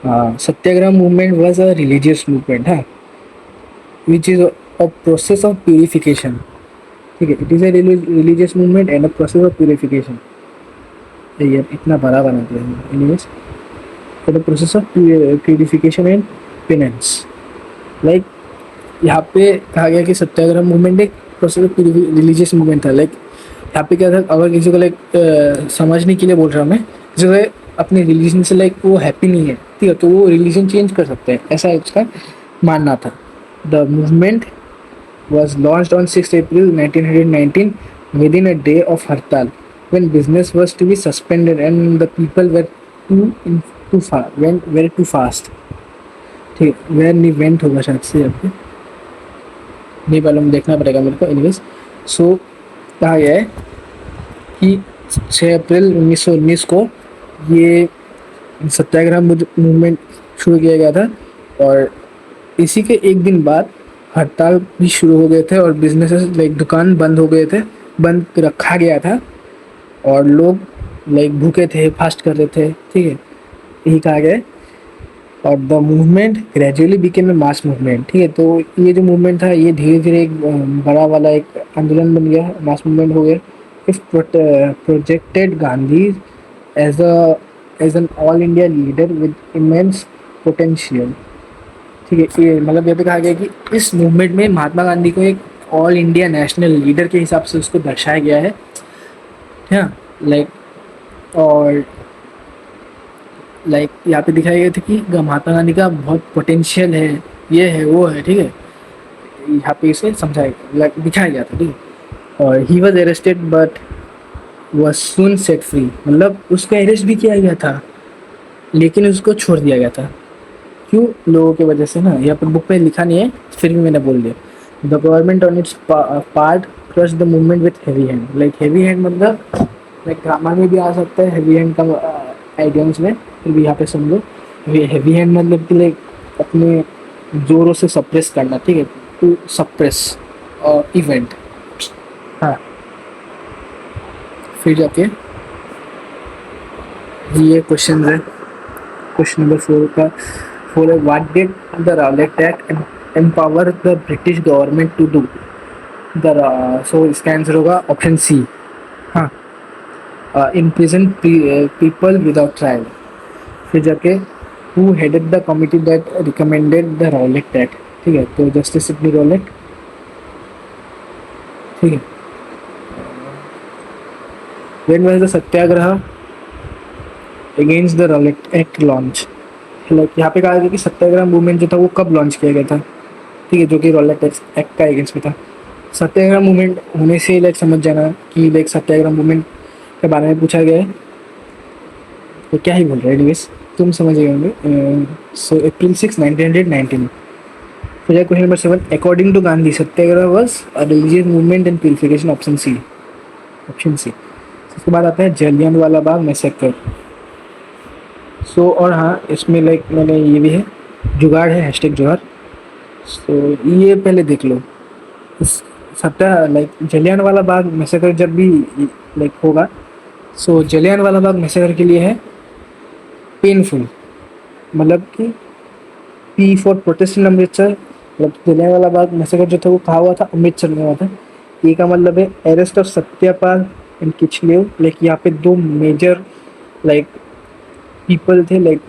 satyagraha movement was a religious movement, है, which is a process of purification, ठीक है। It is a religious movement and a process of purification. ये इतना बड़ा बना दिया है, anyways, for the process of purification and penance. Like यहाँ पे कहा गया कि सत्याग्रह मूवमेंट एक प्रोसेस ऑफ रिलीजियस मूवमेंट था। लाइक यहाँ पे क्या था, अगर किसी को लाइक समझने के लिए बोल रहा हूँ मैं, जो है अपने रिलीजन से लाइक वो हैप्पी नहीं है, ठीक है, तो वो रिलीजन चेंज कर सकते हैं, ऐसा उसका मानना था। The movement was launched on 6 April 1919 within a day of Hartal, when business was to be suspended and the people were too far went very too fast, ठीक है। वेयर इवेंट होगा शायद से, आपको नहीं मालूम, देखना पड़ेगा मेरे को। एनीवेज, सो कहा गया है कि 6 अप्रैल 1919 को ये सत्याग्रह मूवमेंट शुरू किया गया था, और इसी के एक दिन बाद हड़ताल भी शुरू हो गए थे और बिजनेसेस लाइक दुकान बंद हो गए थे, बंद रखा गया था, और लोग लाइक भूखे थे, फास्ट कर रहे थे, ठीक है, यही कहा गया है। और the movement gradually became a mass movement, ठीक है। तो ये जो मूवमेंट था ये धीरे धीरे एक बड़ा वाला एक आंदोलन बन गया, मास मूवमेंट हो गया। If projected Gandhi as a as an all India leader with immense potential, ठीक है। ये मतलब ये भी कहा गया कि इस मूवमेंट में महात्मा गांधी को एक ऑल इंडिया नेशनल लीडर के हिसाब से उसको दर्शाया गया है, हाँ। लाइक और लाइक यहाँ पे दिखाया गया था कि महात्मा गांधी का बहुत पोटेंशियल है, ये है वो है, ठीक है। यहाँ पे इसे समझाया लाइक दिखाया गया था, ठीक है। और ही was arrested but was soon set free, मतलब उसको अरेस्ट भी किया गया था लेकिन उसको छोड़ दिया गया था। क्यों? लोगों की वजह से ना, यहाँ पर बुक पे लिखा नहीं है, फिर भी मैंने बोल दिया। The government on it's part crush the movement with heavy hand, like heavy hand मतलब लाइक ग्रामर में भी आ सकता है हैवी हैंड का आइडियम्स में, फिर भी यहाँ पे समझो। हैवी हैंड मतलब कि लाइक अपने जोरों से सप्रेस करना, ठीक है, टू सप्रेस इवेंट, हाँ। फिर जाके ये क्वेश्चन है, क्वेश्चन नंबर 4 का, for what did the Rowlatt Act empower the British government to do? So इसका आंसर होगा ऑप्शन सी, हाँ, imprison people without trial। फिर जाके who headed the committee that recommended the Rowlatt Act, ठीक है, तो जस्टिस सिडनी रॉलेट, ठीक है। when was the Satyagraha against the Rowlatt Act launch? Like यहाँ पे कहा गया कि सत्याग्रह मूवमेंट जो था वो कब लॉन्च किया गया था, ठीक है, जो कि रॉलेट एक्ट का अगेंस्ट में था। सत्याग्रह मूवमेंट होने से लाइक समझ जाना कि लाइक सत्याग्रह मूवमेंट के बारे में पूछा गया है, तो क्या ही बोल रहे हैं, एनीवेज तुम समझ गए होंगे। सो April 6, 1919। फिर question number 7, according to Gandhi satyagraha was a religious movement and purification, option C, option C. उसके बाद आता है जलियांवाला बाग मैसेकर। सो और हाँ, इसमें लाइक मैंने ये भी है, जुगाड़ है, हैशटैग जुगाड़। सो ये पहले देख लो, इस सत्या लाइक जलियांवाला बाग मैसेकर जब भी लाइक होगा, सो जलियांवाला बाग मैसेकर के लिए है पेनफुल, मतलब कि P for protest in Amritsar, मतलब जलियांवाला बाग मैसेकर जो था वो कहा हुआ था अमृतसर में हुआ था। ये का मतलब है arrest of Satyapal and Kitchlew, like यहाँ पे दो मेजर लाइक पीपल थे, लाइक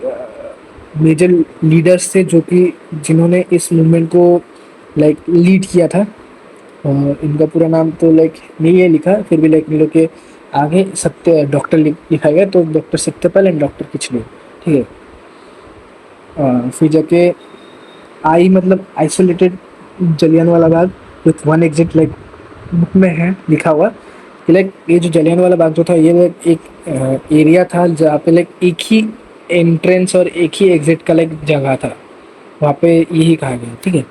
मेजर लीडर्स थे जो कि जिन्होंने इस मूवमेंट को लाइक लीड किया था। और इनका पूरा नाम तो लाइक नहीं है लिखा, फिर भी लाइक इन लोग के आगे सत्य डॉक्टर लिखा गया, तो doctor Satyapal and doctor Kitchlew, ठीक है। फिर जाके आई मतलब isolated Jallianwala Bagh with one exit, like book में है लिखा हुआ कि लाइक ये जो जलियांवाला बाग जो था ये एक एरिया था जहाँ पे लाइक एक ही एंट्रेंस और एक ही एग्जिट का लाइक जगह था, वहाँ पे यही कहा गया, ठीक है।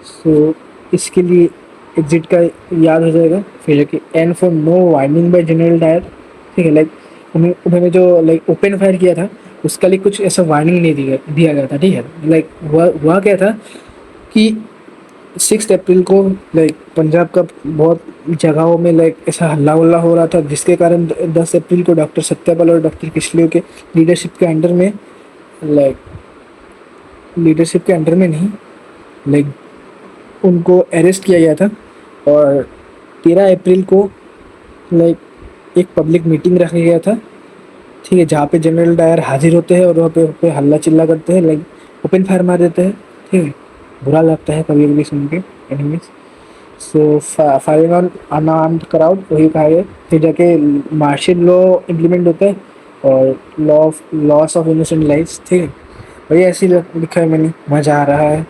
सो इसके लिए एग्जिट का याद हो जाएगा, फिर कि an for no warning by General Dyer, ठीक है। लाइक उन्होंने जो लाइक ओपन फायर किया था उसका लिए कुछ ऐसा वार्निंग नहीं दिया गया था, ठीक है। लाइक हुआ क्या था कि 6 अप्रैल को लाइक पंजाब का बहुत जगहों में लाइक ऐसा हल्ला उल्ला हो रहा था, जिसके कारण 10 अप्रैल को डॉक्टर सत्यापाल और डॉक्टर किशलियो के लीडरशिप के अंडर में लाइक लीडरशिप के अंडर में नहीं, लाइक उनको अरेस्ट किया गया था। और 13 अप्रैल को लाइक एक पब्लिक मीटिंग रखा गया था, ठीक है, जहाँ पे जनरल डायर हाजिर होते हैं और वहाँ पे हल्ला चिल्ला करते हैं, लाइक ओपन फायर मार देते हैं, ठीक है। बुरा लगता है कभी कभी सुन के। Anyways, so firing on unarmoured crowd, वही कहा गया। फिर जाके मार्शल लॉ इम्प्लीमेंट होता है और लॉस ऑफ इनोसेंट लाइव्स, ठीक है। वही ऐसे ही लिखा है मैंने, मज़ा आ रहा है,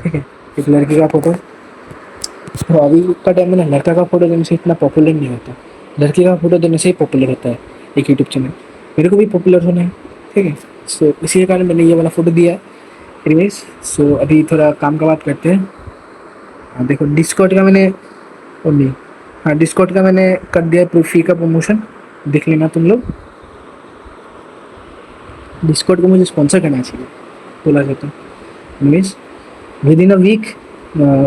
ठीक है। एक लड़की का फोटो, तो अभी का टाइम में ना लड़का का फोटो देने से इतना पॉपुलर नहीं होता, लड़की का फोटो देने से ही पॉपुलर होता है एक यूट्यूब चैनल। मेरे को भी पॉपुलर होना है, ठीक है। सो इसी के कारण मैंने ये वाला फोटो दिया है। एनीवेज, सो अभी थोड़ा काम का बात करते हैं। हाँ देखो, डिस्कॉर्ड का मैंने नहीं, हाँ डिस्कॉर्ड का मैंने कर दिया फ्री का प्रमोशन, देख लेना तुम लोग। डिस्कॉर्ड को मुझे स्पॉन्सर करना चाहिए बोला जाता है। Anyways, within a week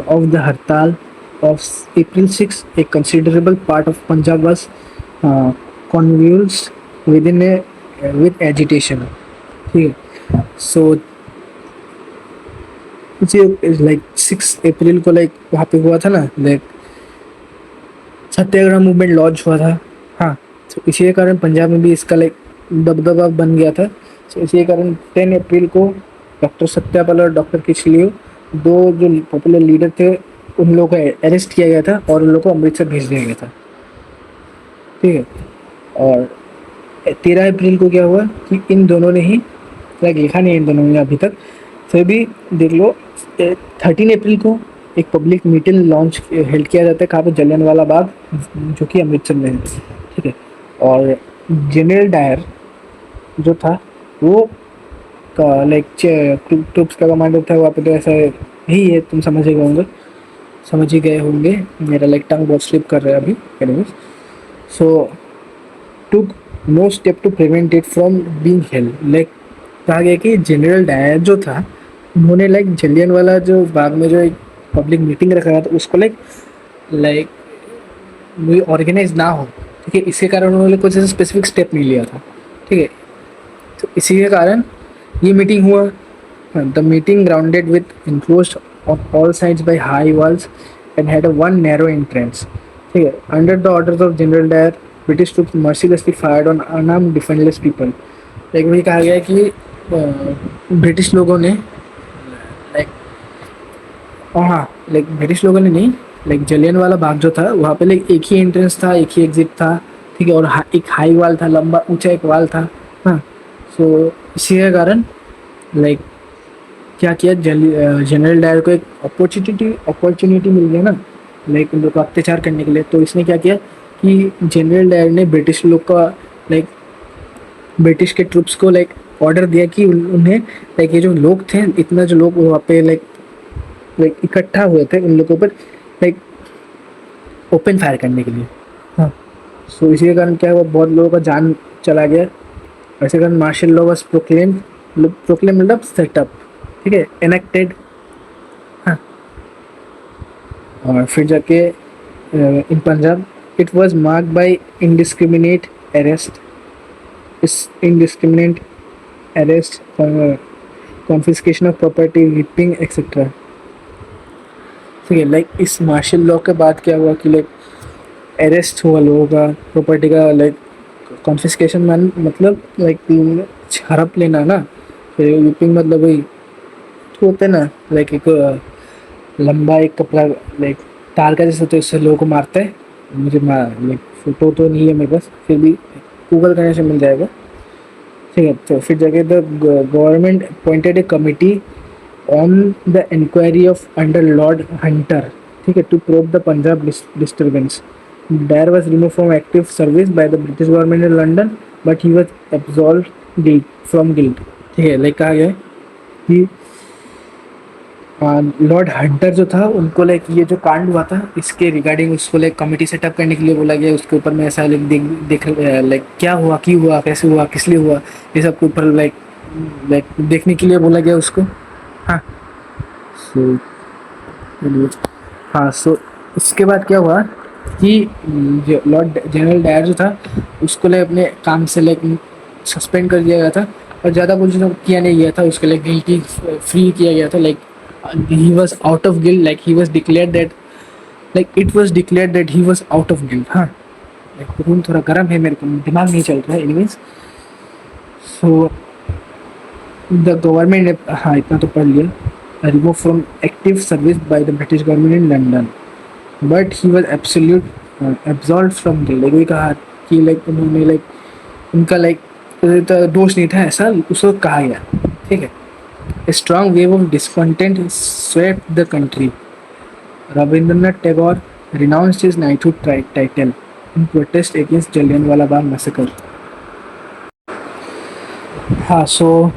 of the Hartal of April 6, a considerable part of Punjab was convulsed with agitation. ठीक है, सो लाइक 6 अप्रैल को लाइक वहाँ पे हुआ था ना, लाइक सत्याग्रह मूवमेंट लॉन्च हुआ था। हाँ, तो इसी के कारण पंजाब में भी इसका लाइक दबदबा बन गया था। तो इसी के कारण 10 अप्रैल को डॉक्टर सत्यापाल और डॉक्टर किशलियो, दो जो पॉपुलर लीडर थे, उन लोगों को अरेस्ट किया गया था और उन लोगों को अमृतसर भेज दिया गया था, ठीक है। और 13 अप्रैल को क्या हुआ कि इन दोनों ने ही लाइक लिखा नहीं है इन दोनों ने अभी तक, फिर भी देख लो। 13 अप्रैल को एक पब्लिक मीटिंग लॉन्च हेल्ड किया जाता है, कहाँ पे, जलियांवाला बाग, जो कि अमृतसर में है, ठीक है। और जनरल डायर जो था वो लाइक ट्रूप्स का कमांडर था वहाँ पे, तो ऐसा ही है, तुम समझ ही गए होंगे। मेरा लाइक टंग बहुत स्लिप कर रहा है अभी। Anyways, so took no step to prevent it from being held. Like कहा गया कि जनरल डायर जो था, उन्होंने लाइक जलियांवाला जो बाग में जो एक पब्लिक मीटिंग रखा था, तो उसको लाइक ऑर्गेनाइज ना हो, ठीक है, इसके कारण उन्होंने कुछ ऐसा स्पेसिफिक स्टेप नहीं लिया था, ठीक है। तो इसी के कारण ये मीटिंग हुआ। The meeting grounded with enclosed on all sides by high walls and had a one narrow entrance, ठीक है। Under the orders of General Dyer, British troops mercilessly fired on unarmed defenceless people. Like वही कहा गया है कि British लोगों ने like, हाँ लाइक ब्रिटिश लोगों ने नहीं, लाइक जलियांवाला बाग जो था वहाँ पे लाइक एक ही एंट्रेंस था, एक ही एग्जिट था, ठीक है। और एक हाई वाल था, लंबा ऊंचा एक वाल था। हाँ, सो इसी के कारण लाइक क्या किया, जनरल डायर को एक अपॉर्चुनिटी मिल गया ना, लाइक उन लोग को अत्याचार करने के लिए। तो इसने क्या किया कि जनरल डायर ने ब्रिटिश लोग का लाइक ब्रिटिश के ट्रूप्स को लाइक ऑर्डर दिया कि उन्हें लाइक ये जो लोग थे, इतना जो लोग वहाँ पे लाइक इकट्ठा हुए थे, उन लोगों पर लाइक ओपन फायर करने के लिए। हाँ, सो इसी के कारण क्या हुआ, बहुत लोगों का जान चला गया। ऐसे कारण मार्शल लॉ वाज प्रोक्लेम मतलब सेटअप, ठीक है, एनेक्टेड। हाँ, और फिर जाके in Punjab it was marked by indiscriminate arrest, confiscation of property, whipping etcetera, ठीक है। लाइक इस मार्शल लॉ के बाद क्या हुआ कि लाइक अरेस्ट हुआ लोगों का, प्रॉपर्टी का लाइक कॉन्फिस्केशन मतलब लाइक हड़प लेना ना, फिर व्हिपिंग मतलब वही तो होता है ना, लाइक एक लंबा एक कपड़ा लाइक तार का जैसा, तो इससे लोगों को मारता है। मुझे लाइक फोटो तो नहीं है मेरे पास, फिर भी गूगल करने से मिल जाएगा, ठीक है। तो फिर जाके the government appointed a committee on the inquiry of under Lord Hunter, ठीक है, to probe the Punjab disturbance. Dyer was remove from active service by the British government in London, but he was absolve from guilt, ठीक है। Like कहा गया है कि Lord Hunter जो था उनको लाइक ये जो कांड हुआ था इसके रिगार्डिंग उसको लाइक कमिटी सेटअप करने के लिए बोला गया। उसके ऊपर में ऐसा लाइक देख लाइक क्या हुआ, क्यों हुआ, कैसे हुआ, किस लिए हुआ, ये सब के ऊपर लाइक लाइक देखने के लिए बोला गया उसको। हाँ। सो हाँ, सो इसके बाद क्या हुआ कि जो लॉर्ड जनरल डायर जो था उसको लाइक अपने काम से लाइक सस्पेंड कर दिया गया था और ज़्यादा कुछ तो किया नहीं गया था। उसके लाइक गिल्टी फ्री किया गया था। Like he was out of guilt, like he was declare that, like it was declare that he was out of guilt. हाँ, लाइक रूम थोड़ा गर्म है, मेरे को दिमाग नहीं चल रहा है। एनीवेज, सो द गवर्नमेंट ने, हाँ इतना तो पढ़ लिया, remove from active service by the British government in London, but he was absolute absolve from guilt. Like वही कहा कि लाइक उन्होंने लाइक उनका लाइक दोष नहीं था, ऐसा उसको कहा गया। ठीक है। A strong wave of discontent swept the country. Rabindranath Tagore renounced his knighthood title in protest against Jallianwala Bagh massacre. हाँ, सो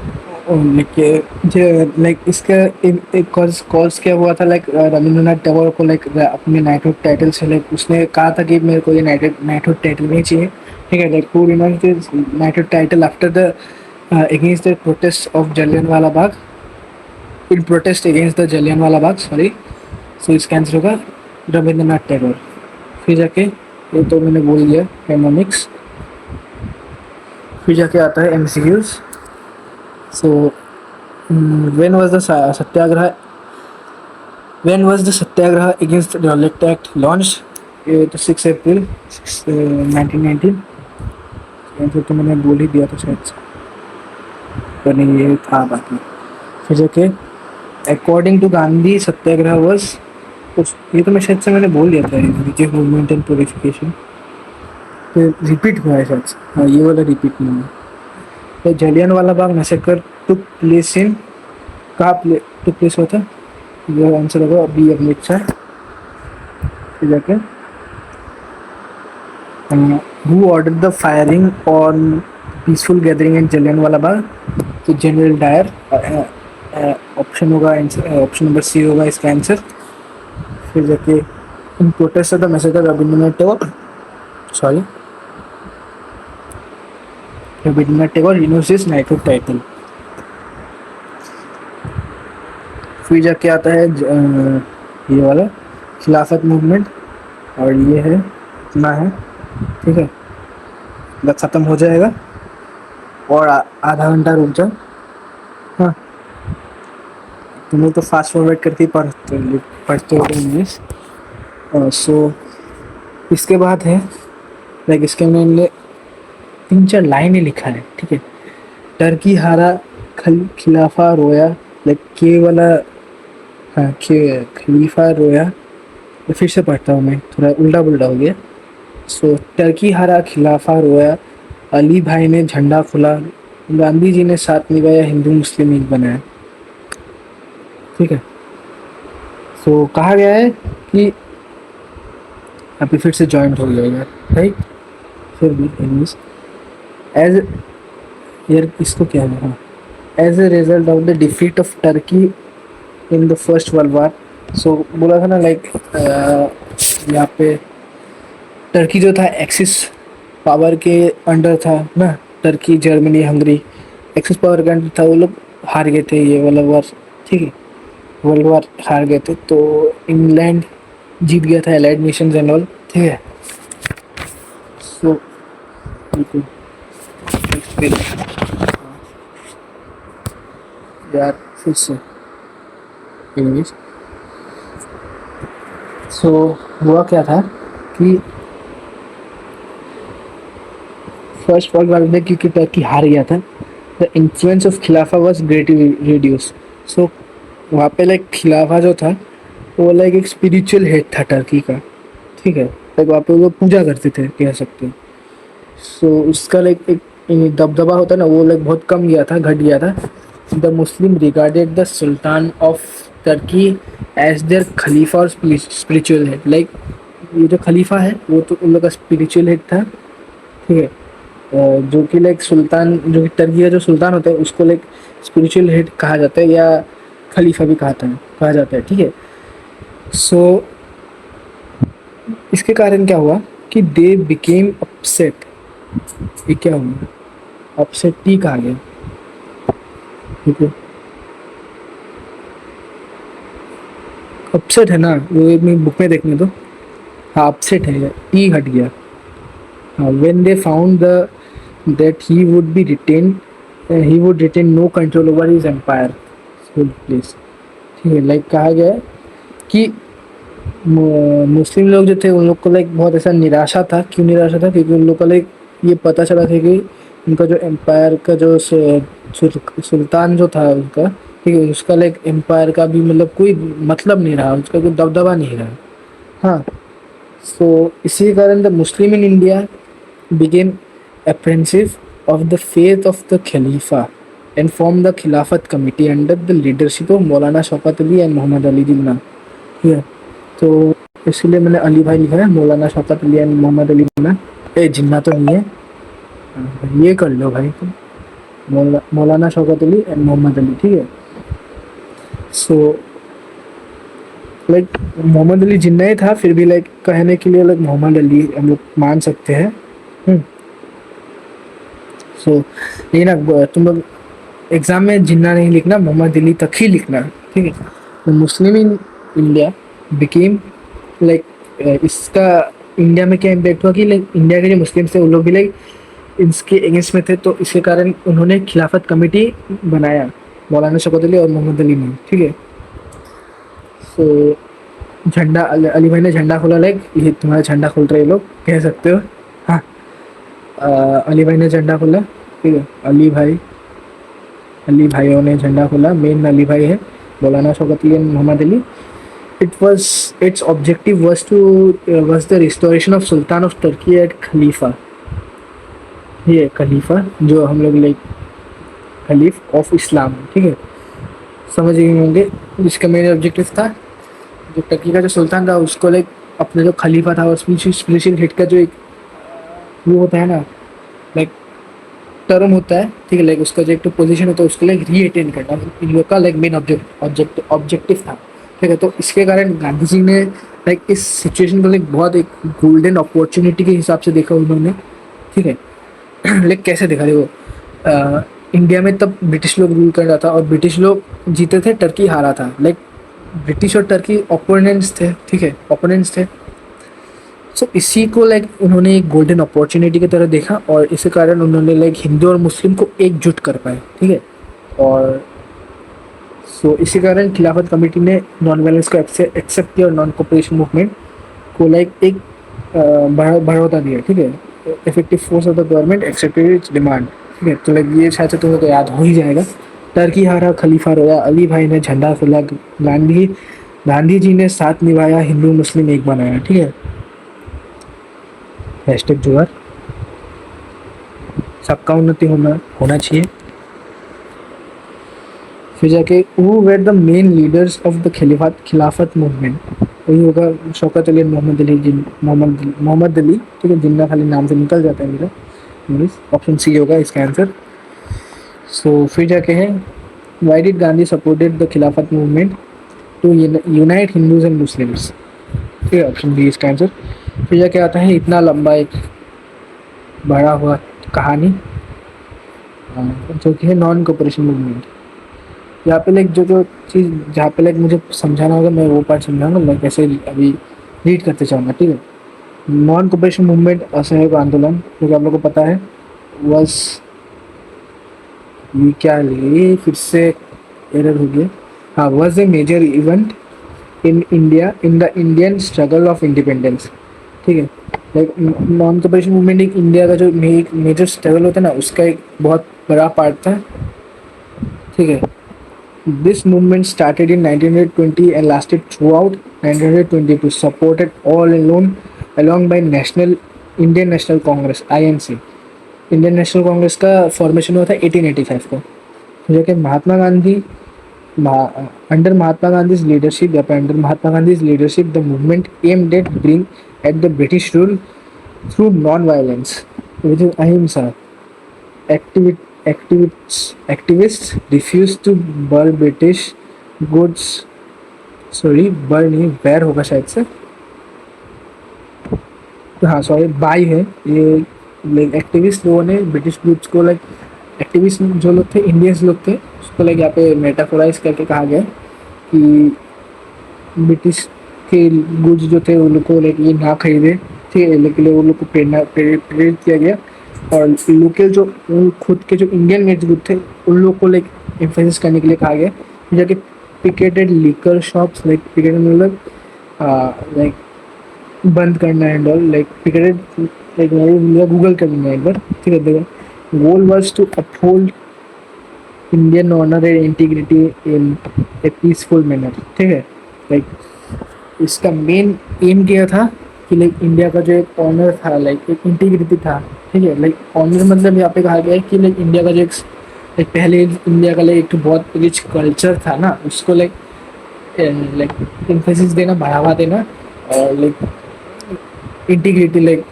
लाइक इसका एक कॉज क्या हुआ था, लाइक रविंद्रनाथ टैगोर को लाइक अपने नाइटहुड टाइटल से लाइक उसने कहा था कि मेरे को ये नाइटहुड टाइटल नहीं चाहिए। ठीक है। Like who renounced knighthood title after the against the protest of Jallianwala Bagh, in protest against the Jallianwala Bagh, sorry. So इसका आंसर होगा रविंद्रनाथ टैगोर। फिर जाके ये तो मैंने बोल दिया हेमोनिक्स। फिर जाके आता है MCQs. So when was the Satyagraha, when was the Satyagraha against the Rowlatt act launched? ये तो 6 अप्रैल 1919। आंसर तो मैंने बोल ही दिया था शायद से, पर नहीं ये था बाकी। फिर जाके according to Gandhi satyagraha was, ये तो मैं शायद से मैंने बोल दिया था, रिलीजियस मूवमेंट एंड प्योरिफिकेशन। तो रिपीट हुआ है शायद से, हाँ ये वाला रिपीट नहीं है। तो Jallianwala Bagh massacre took place in, कहाँ टुक प्लेस हुआ था? ये आंसर होगा बी अमृतसर। फिर जाके who order the firing on peaceful gathering at Jallianwala Bagh? तो जनरल डायर। ऑप्शन होगा आंसर, ऑप्शन नंबर सी होगा इसका आंसर। फिर जाके in protest of the massacre Rabindranath Tagore, sorry Rabindranath Tagore renews his knighthood title. फिर जाके आता है ये वाला खिलाफत मूवमेंट, और ये है इतना है। ठीक है, बस ख़त्म हो जाएगा और आधा घंटा रुक जाओ। हाँ, तुम लोग तो फास्ट फॉरवर्ड करके पढ़ते हो इंग्लिश। सो इसके बाद है लाइक इसके मैंने 3-4 लाइनें लिखा है। ठीक है। टर्की हारा, खिलाफा रोया, लाइक के वाला, हाँ खलीफा रोया। तो फिर से पढ़ता हूँ, मैं थोड़ा उल्टा पुल्टा हो गया। सो टर्की हारा, खिलाफा रोया, अली भाई ने झंडा खुला, गांधी जी ने साथ निभाया, हिंदू मुस्लिम एक बनाया। ठीक है। सो कहा गया है कि अभी फिर से जॉइंट हो गया यार, राइट। फिर भी इंग्लिश एज, यार इसको क्या है, as a result of the defeat of Turkey in the first world war. So बोला था ना लाइक यहाँ पे टर्की जो था एक्सिस पावर के अंडर था ना, Turkey Germany Hungary axis power के अंडर था। वो लोग हार गए थे ये वाला वार। ठीक है, वर्ल्ड वार हार गए थे, तो इंग्लैंड जीत गया था, एलाइड नेशंस एंड ऑल। ठीक है। सो बिल्कुल यार फिर से इंग्लिश। सो हुआ क्या था कि फर्स्ट वर्ल्ड वार में क्योंकि टर्की हार गया था, the influence of Khilafa was greatly reduce. सो वहाँ पे लाइक खिलाफा जो था वो लाइक एक स्पिरिचुअल हेड था टर्की का। ठीक है। लाइक वहाँ पे वो लोग पूजा करते थे कह सकते हैं। सो उसका लाइक एक दबदबा होता है ना, वो लाइक बहुत कम गया था, घट गया था। The Muslim regarded the Sultan of Turkey as their Khalifa और स्पिरिचुअल हेड। लाइक ये जो खलीफा है वो तो उन लोग का स्पिरिचुअल हेड था। ठीक है। जो कि लाइक सुल्तान, जो कि टर्की का जो सुल्तान होता है उसको लाइक स्पिरिचुअल हेड कहा जाता है या खलीफा भी कहते हैं। कहा जाता है, ठीक है। सो इसके कारण क्या हुआ कि दे बिकेम अपसेट। ये क्या हुआ, अपसेट टी कहा गया, ठीक है। अपसेट है ना, वो एक बुक में देखने दो। हाँ अपसेट है, टी हट गया। हाँ, when they found that he would retain no control over his empire, so place, ठीक है। लाइक कहा गया है कि मुस्लिम लोग जो थे उन लोग को लाइक बहुत ऐसा निराशा था। क्यों निराशा था? क्योंकि उन लोग को लाइक ये पता चला था कि उनका जो एम्पायर का जो सुल्तान जो था उनका, ठीक है, उसका लाइक एम्पायर का भी मतलब कोई मतलब नहीं रहा, उसका कोई दबदबा नहीं रहा। हाँ, सो इसी कारण the Muslim in India became apprehensive of the faith of the Khalifa and formed the Khilafat Committee under the leadership of Maulana Shaukat Ali and Muhammad Ali Jinnah। ठीक है, तो इसलिए मैंने अली भाई लिखा है, मौलाना शौकत अली एंड मोहम्मद अली जिन्ना। ए जिन्ना तो नहीं है, ये कर लो भाई तुम, मौलाना शौकत अली एंड मोहम्मद अली, ठीक है। सो लाइक मोहम्मद अली जिन्ना ही था, फिर भी लाइक कहने के लिए लाइक मोहम्मद अली हम लोग मान सकते हैं। सो ये ना तुम लोग एग्जाम में जिन्ना नहीं लिखना, मोहम्मद अली तक ही लिखना, ठीक है। तो मुस्लिम इन इंडिया बिकेम लाइक इसका इंडिया में क्या इम्पैक्ट हुआ कि लाइक इंडिया के जो मुस्लिम्स थे उन लोग भी लाइक इसके अगेंस्ट में थे, तो इसके कारण उन्होंने खिलाफत कमेटी बनाया, मौलाना शौकत अली और मोहम्मद अली ने, ठीक है। सो झंडा अली भाई ने झंडा खोला, लाइक ये तुम्हारा झंडा खोल रहे लोग कह सकते हो। हाँ, अली भाई ने झंडा खोला, ठीक है। अली भाइयों ने झंडा खोला, मेन अली भाई है, Maulana Shaukat Ali and Mohammad Ali. its objective was the restoration of Sultan of Turkey at खलीफा। ये खलीफा जो हम लोग लाइक खलीफ ऑफ इस्लाम, ठीक है, समझ गए होंगे। जिसका मेन ऑब्जेक्टिव था जो टर्की का जो सुल्तान था उसको लाइक अपना जो खलीफा था और स्पेशल हिट का जो एक वो होता है ना, लाइक टर्म होता है, ठीक है, लाइक उसका जो एक तो पोजीशन होता है उसको लाइक रीअटेन करना इन लोग का लाइक मेन ऑब्जेक्टिव था, ठीक है। तो इसके कारण गांधी जी ने लाइक इस सिचुएशन को लाइक बहुत एक गोल्डन अपॉर्चुनिटी के हिसाब से देखा उन्होंने, ठीक है। लाइक कैसे देखा, देखो इंडिया में तब ब्रिटिश लोग रूल कर रहा था और ब्रिटिश लोग जीते थे, टर्की हारा था। लाइक ब्रिटिश और टर्की ओपोनेंट्स थे, ठीक है, ओपोनेंट्स थे। सो इसी को लाइक उन्होंने एक गोल्डन अपॉर्चुनिटी की तरह देखा और इसी कारण उन्होंने लाइक हिंदू और मुस्लिम को एकजुट कर पाए, ठीक है। और सो इसी कारण खिलाफत कमेटी ने नॉन वायलेंस को एक्सेप्ट किया और नॉन कोऑपरेशन मूवमेंट को लाइक एक बढ़ावा दिया, ठीक है। Effective force of the government accepted it's demand, ठीक है। तो लाइक ये शायद से तुम्हें तो याद हो ही जाएगा। टर्की हारा, खलीफा रोया, अली भाई ने झंडा खोला, गांधी जी ने साथ निभाया, हिंदू मुस्लिम एक बनाया, ठीक है। हैशटैग जुगाड़, सबका उन्नति होना चाहिए। फिर जाके who were the main leaders of the Khilafat movement, वही होगा शौकत अली, मोहम्मद अली, ठीक है, जिन्ना खाली नाम से निकल जाता है मेरा इंग्लिश। ऑप्शन सी होगा इसका आंसर। सो फिर जाके है why did Gandhi supported the Khilafat movement to unite Hindus and Muslims, ठीक है, ऑप्शन बी इसका आंसर। फिर जाके आता है इतना लंबा एक बड़ा हुआ कहानी जो कि है नॉन कोऑपरेशन मूवमेंट। यहाँ पे लाइक जो चीज़ जहाँ पे लाइक मुझे समझाना होगा मैं वो पार्ट समझाऊंगा, लाइक ऐसे अभी रीड करते जाऊँगा, ठीक है। नॉन कोऑपरेशन मूवमेंट असहयोग आंदोलन, जो कि आप लोग को पता है, वॉज ये क्या लिए फिर से एरर हो गया। हाँ, was a major event in India in the Indian struggle of independence, ठीक है। लाइक नॉन कोऑपरेशन मूवमेंट एक इंडिया का जो मेजर स्ट्रगल होता है ना उसका एक बहुत बड़ा पार्ट था, ठीक है। This movement started in 1920 and lasted throughout 1922, supported all along by Indian National Congress INC। Indian National Congress का फॉर्मेशन हुआ था 1885 को, जो कि Mahatma Gandhi under Mahatma Gandhi's leadership the movement aimed at bring at the British rule through non violence which is ahimsa. Activists refused to burn British goods sorry बर नहीं बैर होगा शायद से। हाँ सॉरी बाई है ये। लाइक एक्टिविस्ट लोगों ने ब्रिटिश ग्रुप्स को लाइक एक्टिविस्ट जो लोग थे इंडियंस लोग थे उसको लाइक यहाँ पे मेटाफोराइज करके कहा गया है कि ब्रिटिश के गुड्स जो थे उन लोग को लाइक ये ना खरीदे। ठीक है लेकिन वो लोग को प्रेरित किया गया। और लोकल जो खुद के जो इंडियन मेड गुड थे उन लोग को लाइक एम्फेसिस करने के लिए कहा गया। फिर जाके picketed liquor shops like picketed मतलब लाइक बंद करना and all like picketed like Google करना एक बार। ठीक है देखो goal was to uphold Indian honour and integrity in a peaceful manner. ठीक है लाइक इसका मेन एम क्या था कि लाइक इंडिया का जो एक ऑनर था लाइक एक इंटीग्रिटी था। ठीक है लाइक ऑनर मतलब यहाँ पे कहा गया है कि लाइक इंडिया का जो एक लाइक पहले इंडिया का लाइक एक बहुत रिच कल्चर था ना उसको लाइक लाइक एम्फेसिस देना बढ़ावा देना। और like integrity like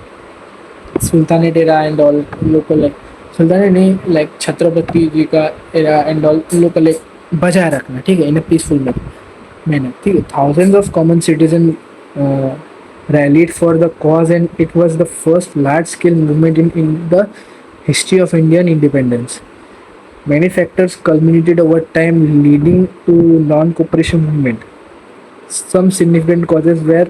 sultanate era and all local like sultanate नहीं लाइक छत्रपति जी का era and all local like बजाय रखना। ठीक है इन अ पीसफुल मैनर। ठीक है thousands of common citizen rallied for the cause and it was the first large scale movement in the history of Indian independence. Many factors culminated over time leading to non-cooperation movement. Some significant causes were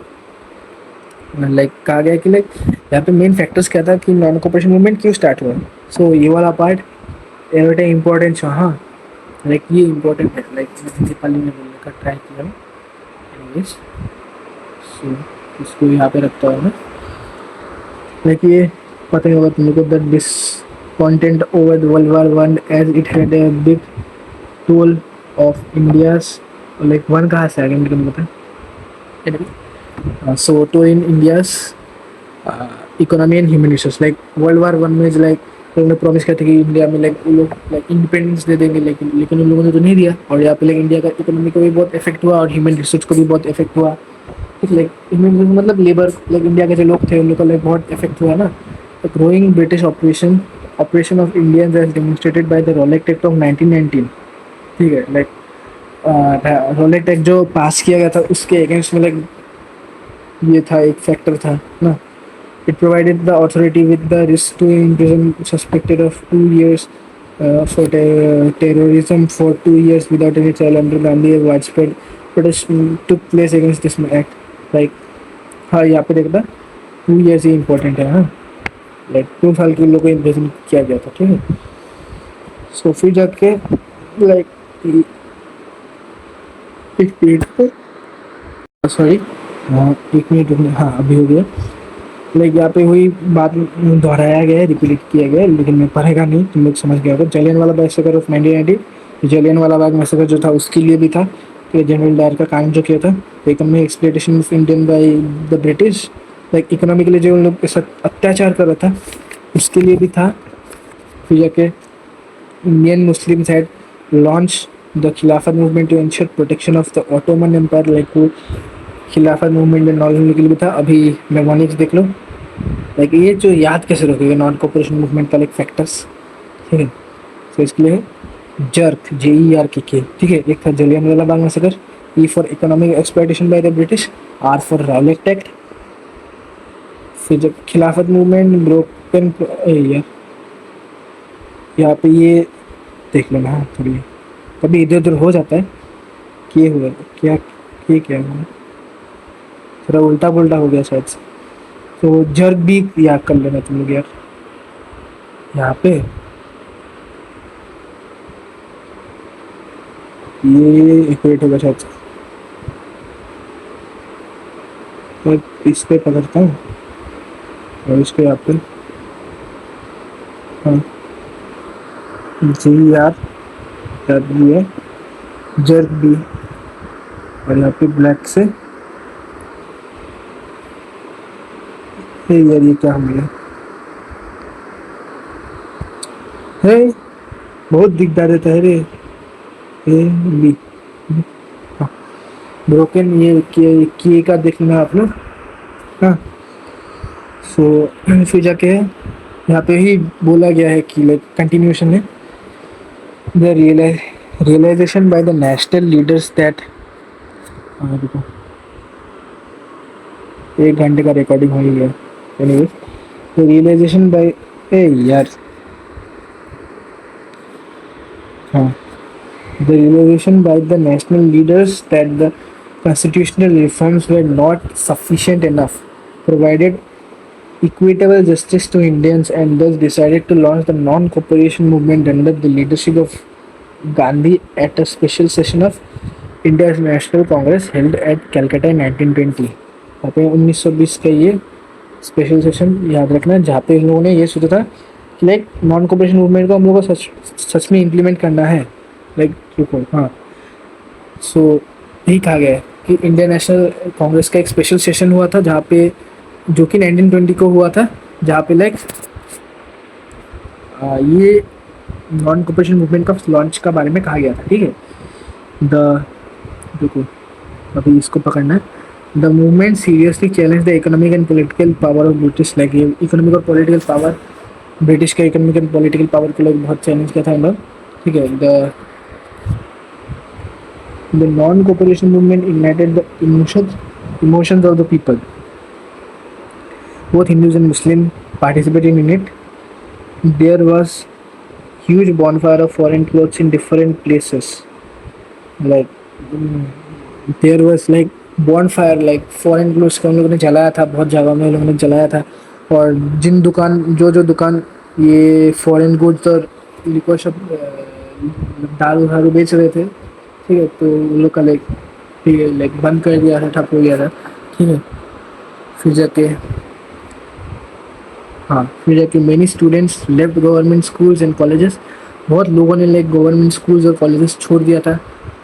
like कहा गया कि like यहाँ पे main factors क्या था कि non cooperation movement क्यों start हुआ। सो ये वाला पार्ट एवटे इम्पोर्टेंट हाँ लाइक ये इम्पोर्टेंट है लाइक मैं नेपाली में बोलने का ट्राई किया हूँ। एनीवेज सो इसको यहाँ पे रखता हूँ मैं। लाइक ये पता नहीं होगा तुम लोग को that this content over world war 1 as it had a big toll of India's like one कहाँ से आ गया मुझे पता है। So to in India's economy and human resource like World War 1 में लाइक उन्होंने प्रॉमिस किया था कि इंडिया में लाइक वो लोग लाइक इंडिपेंडेंस दे देंगे लेकिन उन लोगों ने तो नहीं दिया। और यहाँ पे लाइक इंडिया का इकोनॉमी को भी बहुत इफेक्ट हुआ और ह्यूमन रिसोर्स को भी बहुत इफेक्ट हुआ। लाइक ह्यूमन मतलब लेबर लाइक इंडिया के जो लोग थे उन लोग का लाइक बहुत इफेक्ट हुआ ना। Growing British operation of Indians as demonstrated by the Rowlatt act of 1919। ठीक है लाइक रोलेक्ट एक्ट जो पास किया गया था उसके अगेंस्ट में लाइक ये था एक फैक्टर था ना। It provided the authority with the risk to imprison suspected of 2 years for terrorism for 2 years without any trial under Gandhi widespread protest took place against this act. Like हाँ यहाँ पे देखना 2 years ही important है। हाँ like 2 साल के लोगों को इम्प्रिजन किया गया था। ठीक है सो फिर जाके लाइक एक पेड़ पर सॉरी हाँ 1 मिनट रुकना हाँ अभी हो गया। लाइक यहाँ पे वही बात दोहराया गया है रिपीट किया गया है लेकिन मैं पढ़ेगा नहीं तुम लोग समझ गया होगा। जलियन वाला मैसेकर ऑफ 1990 जलियन वाला बाग मैसेकर जो था उसके लिए भी था कि जनरल डायर का काम जो किया था economic exploitation of Indian bye the British like economically जो उन लोग के साथ अत्याचार कर रहा था उसके लिए भी था। फिर जाके Indian Muslims had launch the Khilafat movement to ensure protection of the Ottoman Empire like वो खिलाफत मूवमेंट में नॉलेज के लिए भी था। अभी मेमोनिक्स देख लो लाइक ये जो याद कैसे रखोगे नॉन कॉपरेशन मूवमेंट का लाइक फैक्टर्स। ठीक है तो इसके लिए जर्क JERK। ठीक है एक था Jallianwala Bagh massacre E for economic exploitation by the British R for Rowlatt Act. फिर जब खिलाफत मूवमेंट ब्रोकन यार यहाँ पे ये देख लेना हाँ थोड़ी कभी इधर उधर हो जाता है कि ये हुआ क्या ये क्या हुआ थोड़ा उल्टा पुल्टा हो गया शायद से। तो जर्क भी याद कर लेना तुम लोग यार। यहाँ पे ये इक्वेट होगा शायद से। तो इस पे पकड़ता हूँ और इसको यहाँ पे हाँ यार भी है जर्क भी और यहाँ पे ब्लैक से यार ये क्या हो गया है बहुत दिखता रहता है रे। बी ब्रोकन ये किए का देखना आप लोग। हाँ सो फिर जाके यहाँ पे ही बोला गया है कि लाइक कंटिन्यूशन है the realization by the national leaders that हाँ देखो, 1 घंटे का रिकॉर्डिंग हो ही गया। Anyways, the realization by, uh यार, हाँ, the realization by the national leaders that the constitutional reforms were not sufficient enough provided equitable justice to Indians, and thus decided to launch the non-cooperation movement under the leadership of Gandhi at a special session of India's National Congress held at Calcutta in 1920। यहाँ पे 1920 का ये special session याद रखना, जहाँ पे इन लोगों ने ये सोचा था कि लाइक नॉन कॉपरेशन मूवमेंट को हम लोगों को सच सच में इम्प्लीमेंट करना है। लाइक रुको, हाँ, सो यही कहा गया है कि इंडियन नेशनल कांग्रेस का एक स्पेशल सेशन हुआ था, जहाँ पे, जो कि 1920 को हुआ था, जहाँ पे लाइक ये नॉन कॉपरेशन मूवमेंट का लॉन्च का बारे में कहा गया था। ठीक है, द देखो, अभी इसको पकड़ना है। The movement seriously challenge the economic and political power of British, like ये इकोनॉमिक और पॉलिटिकल पावर, ब्रिटिश का इकोनॉमिक एंड पॉलिटिकल पावर को लाइक बहुत चैलेंज किया था इन लोग। ठीक है, the non cooperation movement ignited the emotions of the people. Both Hindus and Muslim participated in it. There was huge bonfire of foreign clothes in different places. Like there was like bonfire, like foreign clothes का उन लोगों ने जलाया था, बहुत जगह में उन लोगों ने जलाया था। और जिन दुकान, जो जो दुकान ये फॉरेन गुड्स और लिक्विड शॉप, दारू वारू बेच रहे थे, ठीक है, तो उन लोग का लाइक, ठीक है, लाइक बंद कर दिया था, ठप हो गया था। ठीक है, फिर जाके, हाँ, फिर जाके many students left government schools and colleges, बहुत लोगों ने लाइक गवर्नमेंट स्कूल्स और कॉलेजेस छोड़ दिया था।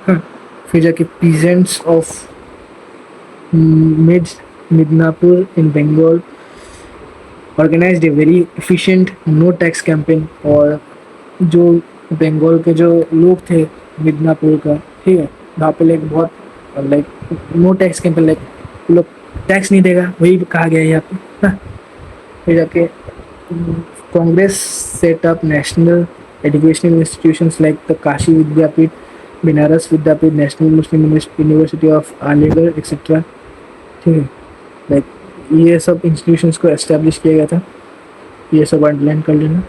हाँ, फिर जाके peasants of mid Midnapore in Bengal organised a very efficient no tax campaign. और जो बंगाल के जो लोग थे मिदनापुर का, ठीक है, वहाँ पे लाइक बहुत like no tax campaign, like लोग टैक्स नहीं देगा, वही कहा गया है यहाँ पे। हाँ, फिर जाके Congress set up national educational institutions like the Kashi Vidyapeeth, Banaras Vidyapeeth, national Muslim university of Aligarh etcetera. ठीक है, लाइक ये सब इंस्टीट्यूशंस को एस्टेब्लिश किया गया था। ये सब अंडरलाइन कर लेना।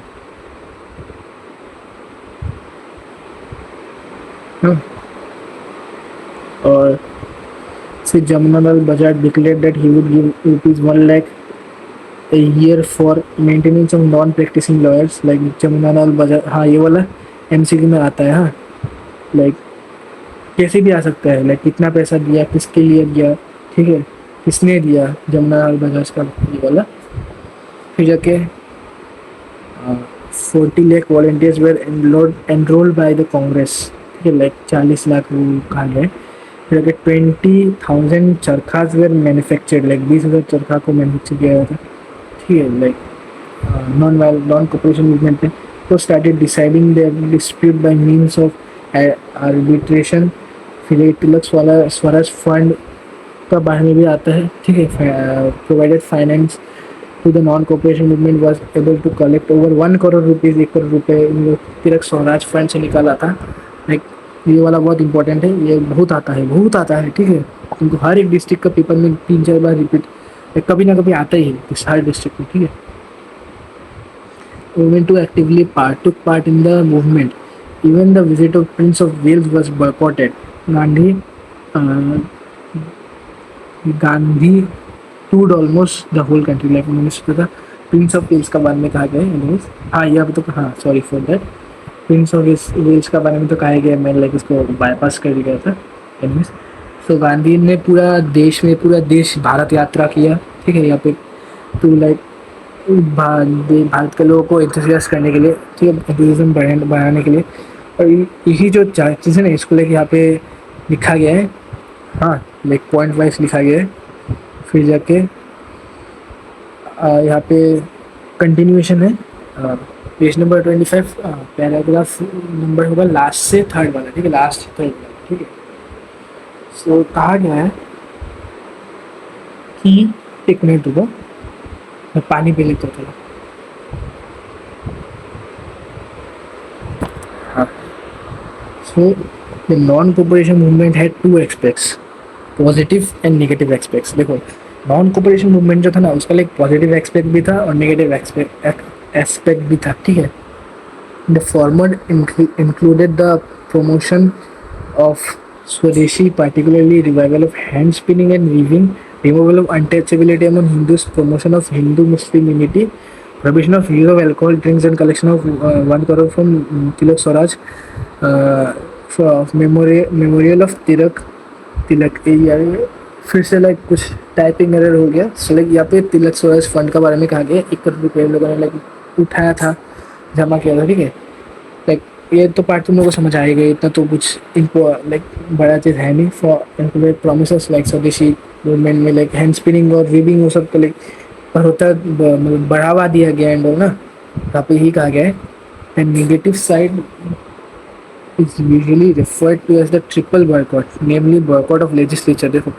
हाँ, और फिर Jamunalal Bajaj declared that he would give ₹1 lakh a year for maintenance of non practicing lawyers। Like Jamunalal Bajaj, हाँ, ये वाला एमसीक्यू में आता है। हाँ, लाइक कैसे भी आ सकता है, लाइक कितना पैसा दिया, किसके लिए दिया, ठीक है, किसने दिया, जमुनालाल बजाज का ये वाला। फिर जाके 40 lakh volunteers were enrolled by the Congress. ठीक है, लाइक 40 लाख वो कहा गया है। फिर जाके 20,000 चरखास वेर मैन्युफैक्चर्ड, लाइक 20,000 चरखा को मैन्युफैक्चर किया गया था। ठीक है, लाइक नॉन कॉपरेशन मूवमेंट में तो started deciding the dispute bye means of arbitration. फिर ये तिलक स्वराज फंड का बारे में भी आता है। ठीक है, provided finance to the non cooperation movement was able to collect over 1 crore rupees, 1 crore रुपये तिलक स्वराज फंड से निकाला था। लाइक ये वाला बहुत इंपॉर्टेंट है, ये बहुत आता है, बहुत आता है। ठीक है, तुमको हर एक डिस्ट्रिक्ट का पेपर में 3-4 बार रिपीट कभी ना कभी आता ही है हर डिस्ट्रिक्ट में। ठीक है, women to actively took part in the movement. Even the visit of Prince of Wales was boycotted. Gandhi toured almost the whole country. Like उन्होंने सोचा था प्रिंस ऑफ वेल्स का बारे में कहा गया है। एनीवेज, हाँ, ये अभी तो, हाँ, sorry for that, prince of Wales का बारे में तो कहा गया, मैं लाइक उसको बाईपास कर दिया था। एनीवेज, तो गांधी ने पूरा देश भारत यात्रा किया। ठीक है, यहाँ पे तो लाइक भारत के लोगों को एंथुसियास्ट करने के लिए, ठीक है, एंथुसियाज्म बढ़ाने के लिए। और यही जो चीज़ है ना, इसको लेके यहाँ पे लिखा गया है। हाँ, लाइक पॉइंट वाइज लिखा गया है। फिर जाके यहाँ पे कंटिन्यूएशन है, पेज नंबर 25, पैराग्राफ नंबर होगा लास्ट से थर्ड वाला। ठीक है, लास्ट थर्ड वाला। ठीक है, सो कहा गया है कि, एक मिनट रुको, मैं पानी पी लेता हूँ थोड़ा। हाँ, so the non cooperation movement had 2 aspects. Positive and negative aspects. देखो, नॉन कोऑपरेशन मूवमेंट जो था ना, उसका एक पॉजिटिव एस्पेक्ट भी था और नेगेटिव एस्पेक्ट भी था, ठीक है। The former included the promotion of Swadeshi, particularly revival of hand spinning and weaving, removal of untouchability among Hindus, promotion of Hindu-Muslim unity, prohibition of use of alcohol drinks and collection of 1 crore from Tilak Swaraj, memorial of तिलक ए यार, फिर से like कुछ typing error हो गया। So like यहाँ पे तिलक Swaraj fund के बारे में कहा गया, 1 करोड़ रुपये लोगों ने लाइक उठाया था, जमा किया था, ठीक है। लाइक ये तो पार्ट तुम लोगों को समझ आएगा, इतना तो कुछ इनको लाइक बड़ा चीज़ है नहीं। फॉर प्रोमिस लाइक स्वदेशी मूवमेंट में लाइक हैंड स्पिनिंग और वीविंग वो सब को लाइक पर होता है, मतलब बढ़ावा दिया गया एंड ना, यहाँ पे ही कहा गया है। And negative side is usually referred to as the triple boycott, namely boycott of legislature। देखो,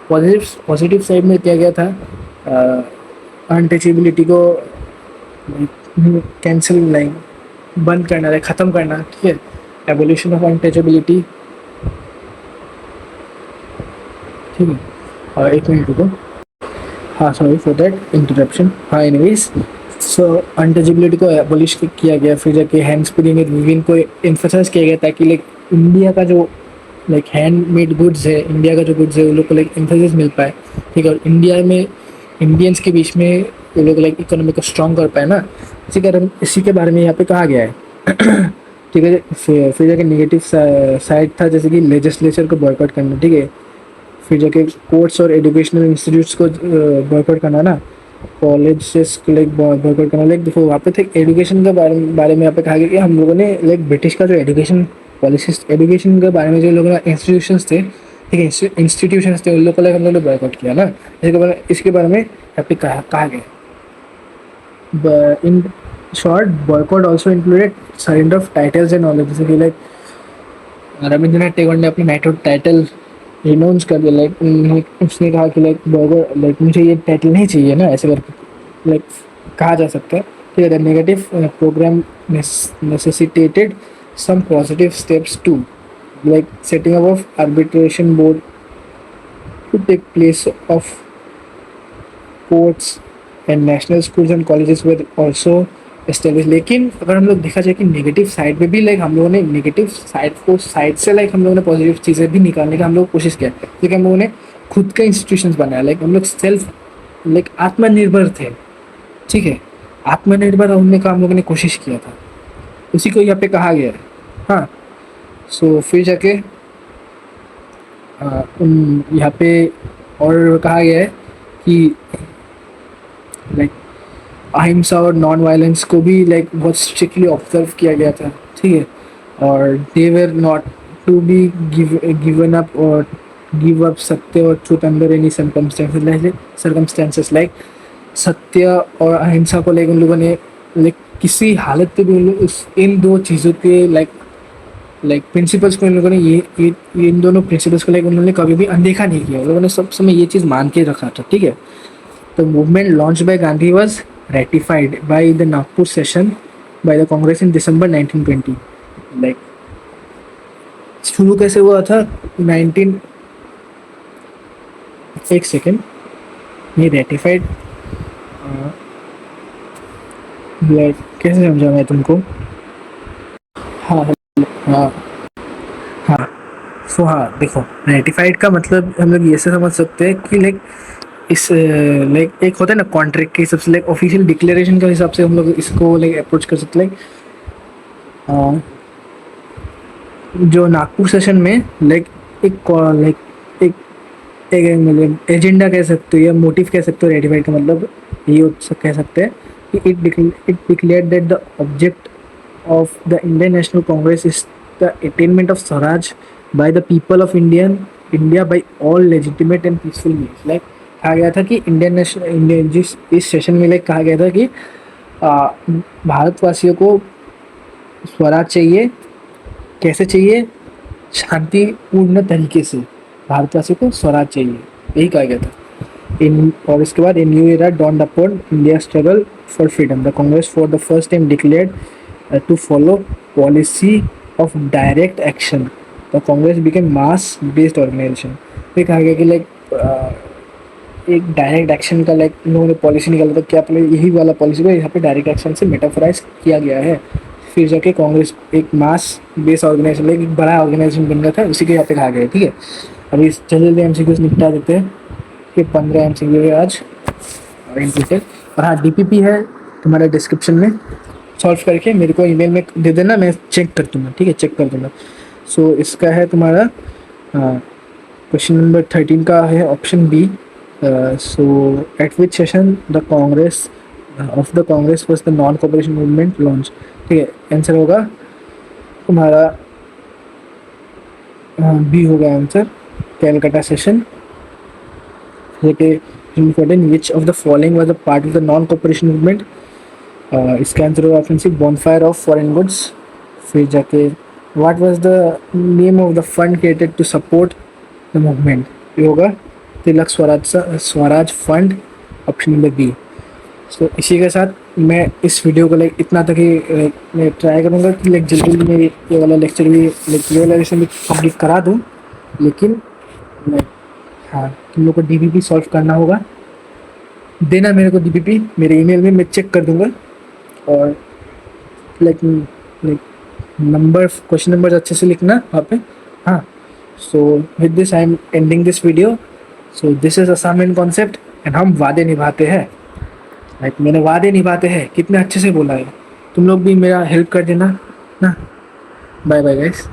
पॉजिटिव साइड में क्या गया था, अनटचेबिलिटी को कैंसिल लाइक बंद करना, लाइक ख़त्म करना, ठीक है। एबोल्यूशन ऑफ अनटचेबिलिटी, ठीक है। और 1 मिनट रुको, हाँ सॉरी फॉर दैट इंटरप्शन। हाँ एनीवेज, सो अनटचेबिलिटी को एबॉलिश किया गया, फिर जाके हैंड स्पिनिंग एंड वीविंग को एम्फसाइज किया गया, ताकि लाइक इंडिया का जो लाइक हैंड मेड गुड्स है, इंडिया का जो गुड्स है, उन लोग को लाइक एम्फसाइज मिल पाए, ठीक है। और इंडिया में इंडियंस के बीच में वो लोग लाइक इकोनॉमी को स्ट्रॉन्ग कर पाए ना, इसी के बारे में यहाँ पे कहा गया है। ठीक है। फिर जाके नेगेटिव साइड था, जैसे कि लेजिस्लेचर को बॉयकॉट करना, ठीक है। फिर जाके कोर्ट्स और एजुकेशनल इंस्टीट्यूट्स को बॉयकॉट करना ना, कॉलेजेस को लाइक बॉयकॉट करना। लाइक देखो, वहाँ पे थे एजुकेशन के बारे में यहाँ पे कहा गया कि हम लोगों ने लाइक ब्रिटिश का जो एजुकेशन पॉलिसीज, एजुकेशन के बारे में जो लोगों ने इंस्टीट्यूशंस थे, ठीक है, इंस्टीट्यूशंस थे, उन लोग को लाइक हम लोगों ने बॉयकॉट किया ना। इसके बारे में यहाँ पे कहा गया। In short, boycott also included surrender of titles and all, जैसे कि लाइक रविंद्रनाथ टैगोर ने अपने नाइटहुड टाइटल रिनाउंस कर दिया। लाइक उसने कहा कि लाइक बॉयकॉट, लाइक मुझे ये टाइटल नहीं चाहिए ना, ऐसे करके लाइक कहा जा सकता है। ठीक है। Negative programme necessitated some positive steps too, like setting up of arbitration board to take place of courts, and national schools and colleges were also established। लेकिन अगर हम लोग देखा जाए कि नेगेटिव साइड में भी लाइक हम लोगों ने नेगेटिव साइड से लाइक हम लोगों ने पॉजिटिव चीज़ें भी निकालने का हम लोग कोशिश किया, क्योंकि हम लोगों ने खुद का इंस्टीट्यूशंस बनाया, लाइक हम लोग सेल्फ लाइक आत्मनिर्भर थे, ठीक है। आत्मनिर्भर होने का हम लोगों ने कोशिश किया था, उसी को यहाँ पे कहा गया है। हाँ, सो फिर जाके यहाँ पे और कहा गया है कि लाइक अहिंसा और नॉन वायलेंस को भी लाइक बहुत स्ट्रिक्टली ऑब्जर्व किया गया था, ठीक है। और they were not to be given up और गिव अप सत्य और truth under any circumstances. Like सत्य और अहिंसा को लाइक उन लोगों ने लाइक किसी हालत पे भी उन लोग इन दो चीज़ों के लाइक प्रिंसिपल्स को इन लोगों ने ये इन दोनों प्रिंसिपल्स को लाइक उन्होंने कभी भी अनदेखा नहीं किया, उन लोगों ने सब समय ये चीज़ मान के रखा था, ठीक है। The movement launched by Gandhi was ratified by the Nagpur session by the Congress in December 1920। Like शुरू कैसे हुआ था? 19 एक सेकेंड, ये ratified लाइक कैसे समझा मैं तुमको? हाँ हाँ हाँ, सो हाँ देखो, रेटिफाइड का मतलब हम लोग ये से समझ सकते हैं कि लाइक इस लाइक एक होता है ना कॉन्ट्रैक्ट के हिसाब से, लाइक ऑफिशियल डिक्लेरेशन के हिसाब से हम लोग इसको लाइक अप्रोच कर सकते हैं। लाइक जो नागपुर सेशन में लाइक एक मतलब एजेंडा कह सकते हो या मोटिव कह सकते हो, रेटिफाइड का मतलब ये कह सकते हैं कि it declared that the object of the Indian National Congress is the attainment of Swaraj by the people of India by all legitimate and peaceful means। Like कहा गया था कि इंडियन जिस इस सेशन में लाइक कहा गया था कि भारतवासियों को स्वराज चाहिए, कैसे चाहिए? शांतिपूर्ण तरीके से भारतवासियों को स्वराज चाहिए, यही कहा गया था। और इसके बाद in new era dawned upon India's struggle for freedom, the Congress for the first time declared to follow policy of direct action। The Congress became mass based organization। पे कहा गया कि लाइक एक डायरेक्ट एक्शन का like in लोगों ने policy निकाला था, क्या पहले यही वाला पॉलिसी को यहाँ पे डायरेक्ट एक्शन से मेटाफराइज किया गया है। फिर जाके कांग्रेस एक मास बेस ऑर्गेनाइजेशन, लाइक एक बड़ा ऑर्गेनाइजेशन बन गया था, उसी के यहाँ पे कहा गया है। ठीक है, अभी जल्दी जल्दी MCQs निपटा देते हैं कि 15 MCQ है आज इन टोटल। और हाँ, DPP है तुम्हारे डिस्क्रिप्शन में, सॉल्व करके मेरे को ईमेल में दे देना, मैं चेक कर दूंगा। ठीक है, चेक कर दूंगा। सो इसका है तुम्हारा क्वेश्चन नंबर 13 का है option B. So at which session the Congress of the Congress was the non cooperation movement launch. ठीक है, आंसर होगा तुम्हारा बी होगा answer, Calcutta session. Important, which of the following was a part of the non cooperation movement. इसका answer होगा option C, bonfire of foreign goods. फिर जाके what was the name of the fund created to support the movement, ये होगा तिलक Swaraj fund, option number B. So इसी के साथ मैं इस वीडियो को लाइक इतना तक ही मैं ट्राई करूँगा कि लाइक जल्दी जल्दी मैं ये वाला लेक्चर भी लाइक ये वाला लेक्चर भी कंप्लीट करा दूँ। लेकिन मैं हाँ, तुम लोग को DPP सॉल्व करना होगा, देना मेरे को DPP मेरे ईमेल में, मैं चेक कर दूँगा। और लाइक नंबर क्वेश्चन नंबर अच्छे से लिखना वहाँ पे। हाँ, so with this I am ending this video. So this is assignment concept and हम वादे निभाते हैं। लाइक मैंने वादे निभाते हैं कितने अच्छे से बोला है, तुम लोग भी मेरा हेल्प कर देना ना। Bye bye guys.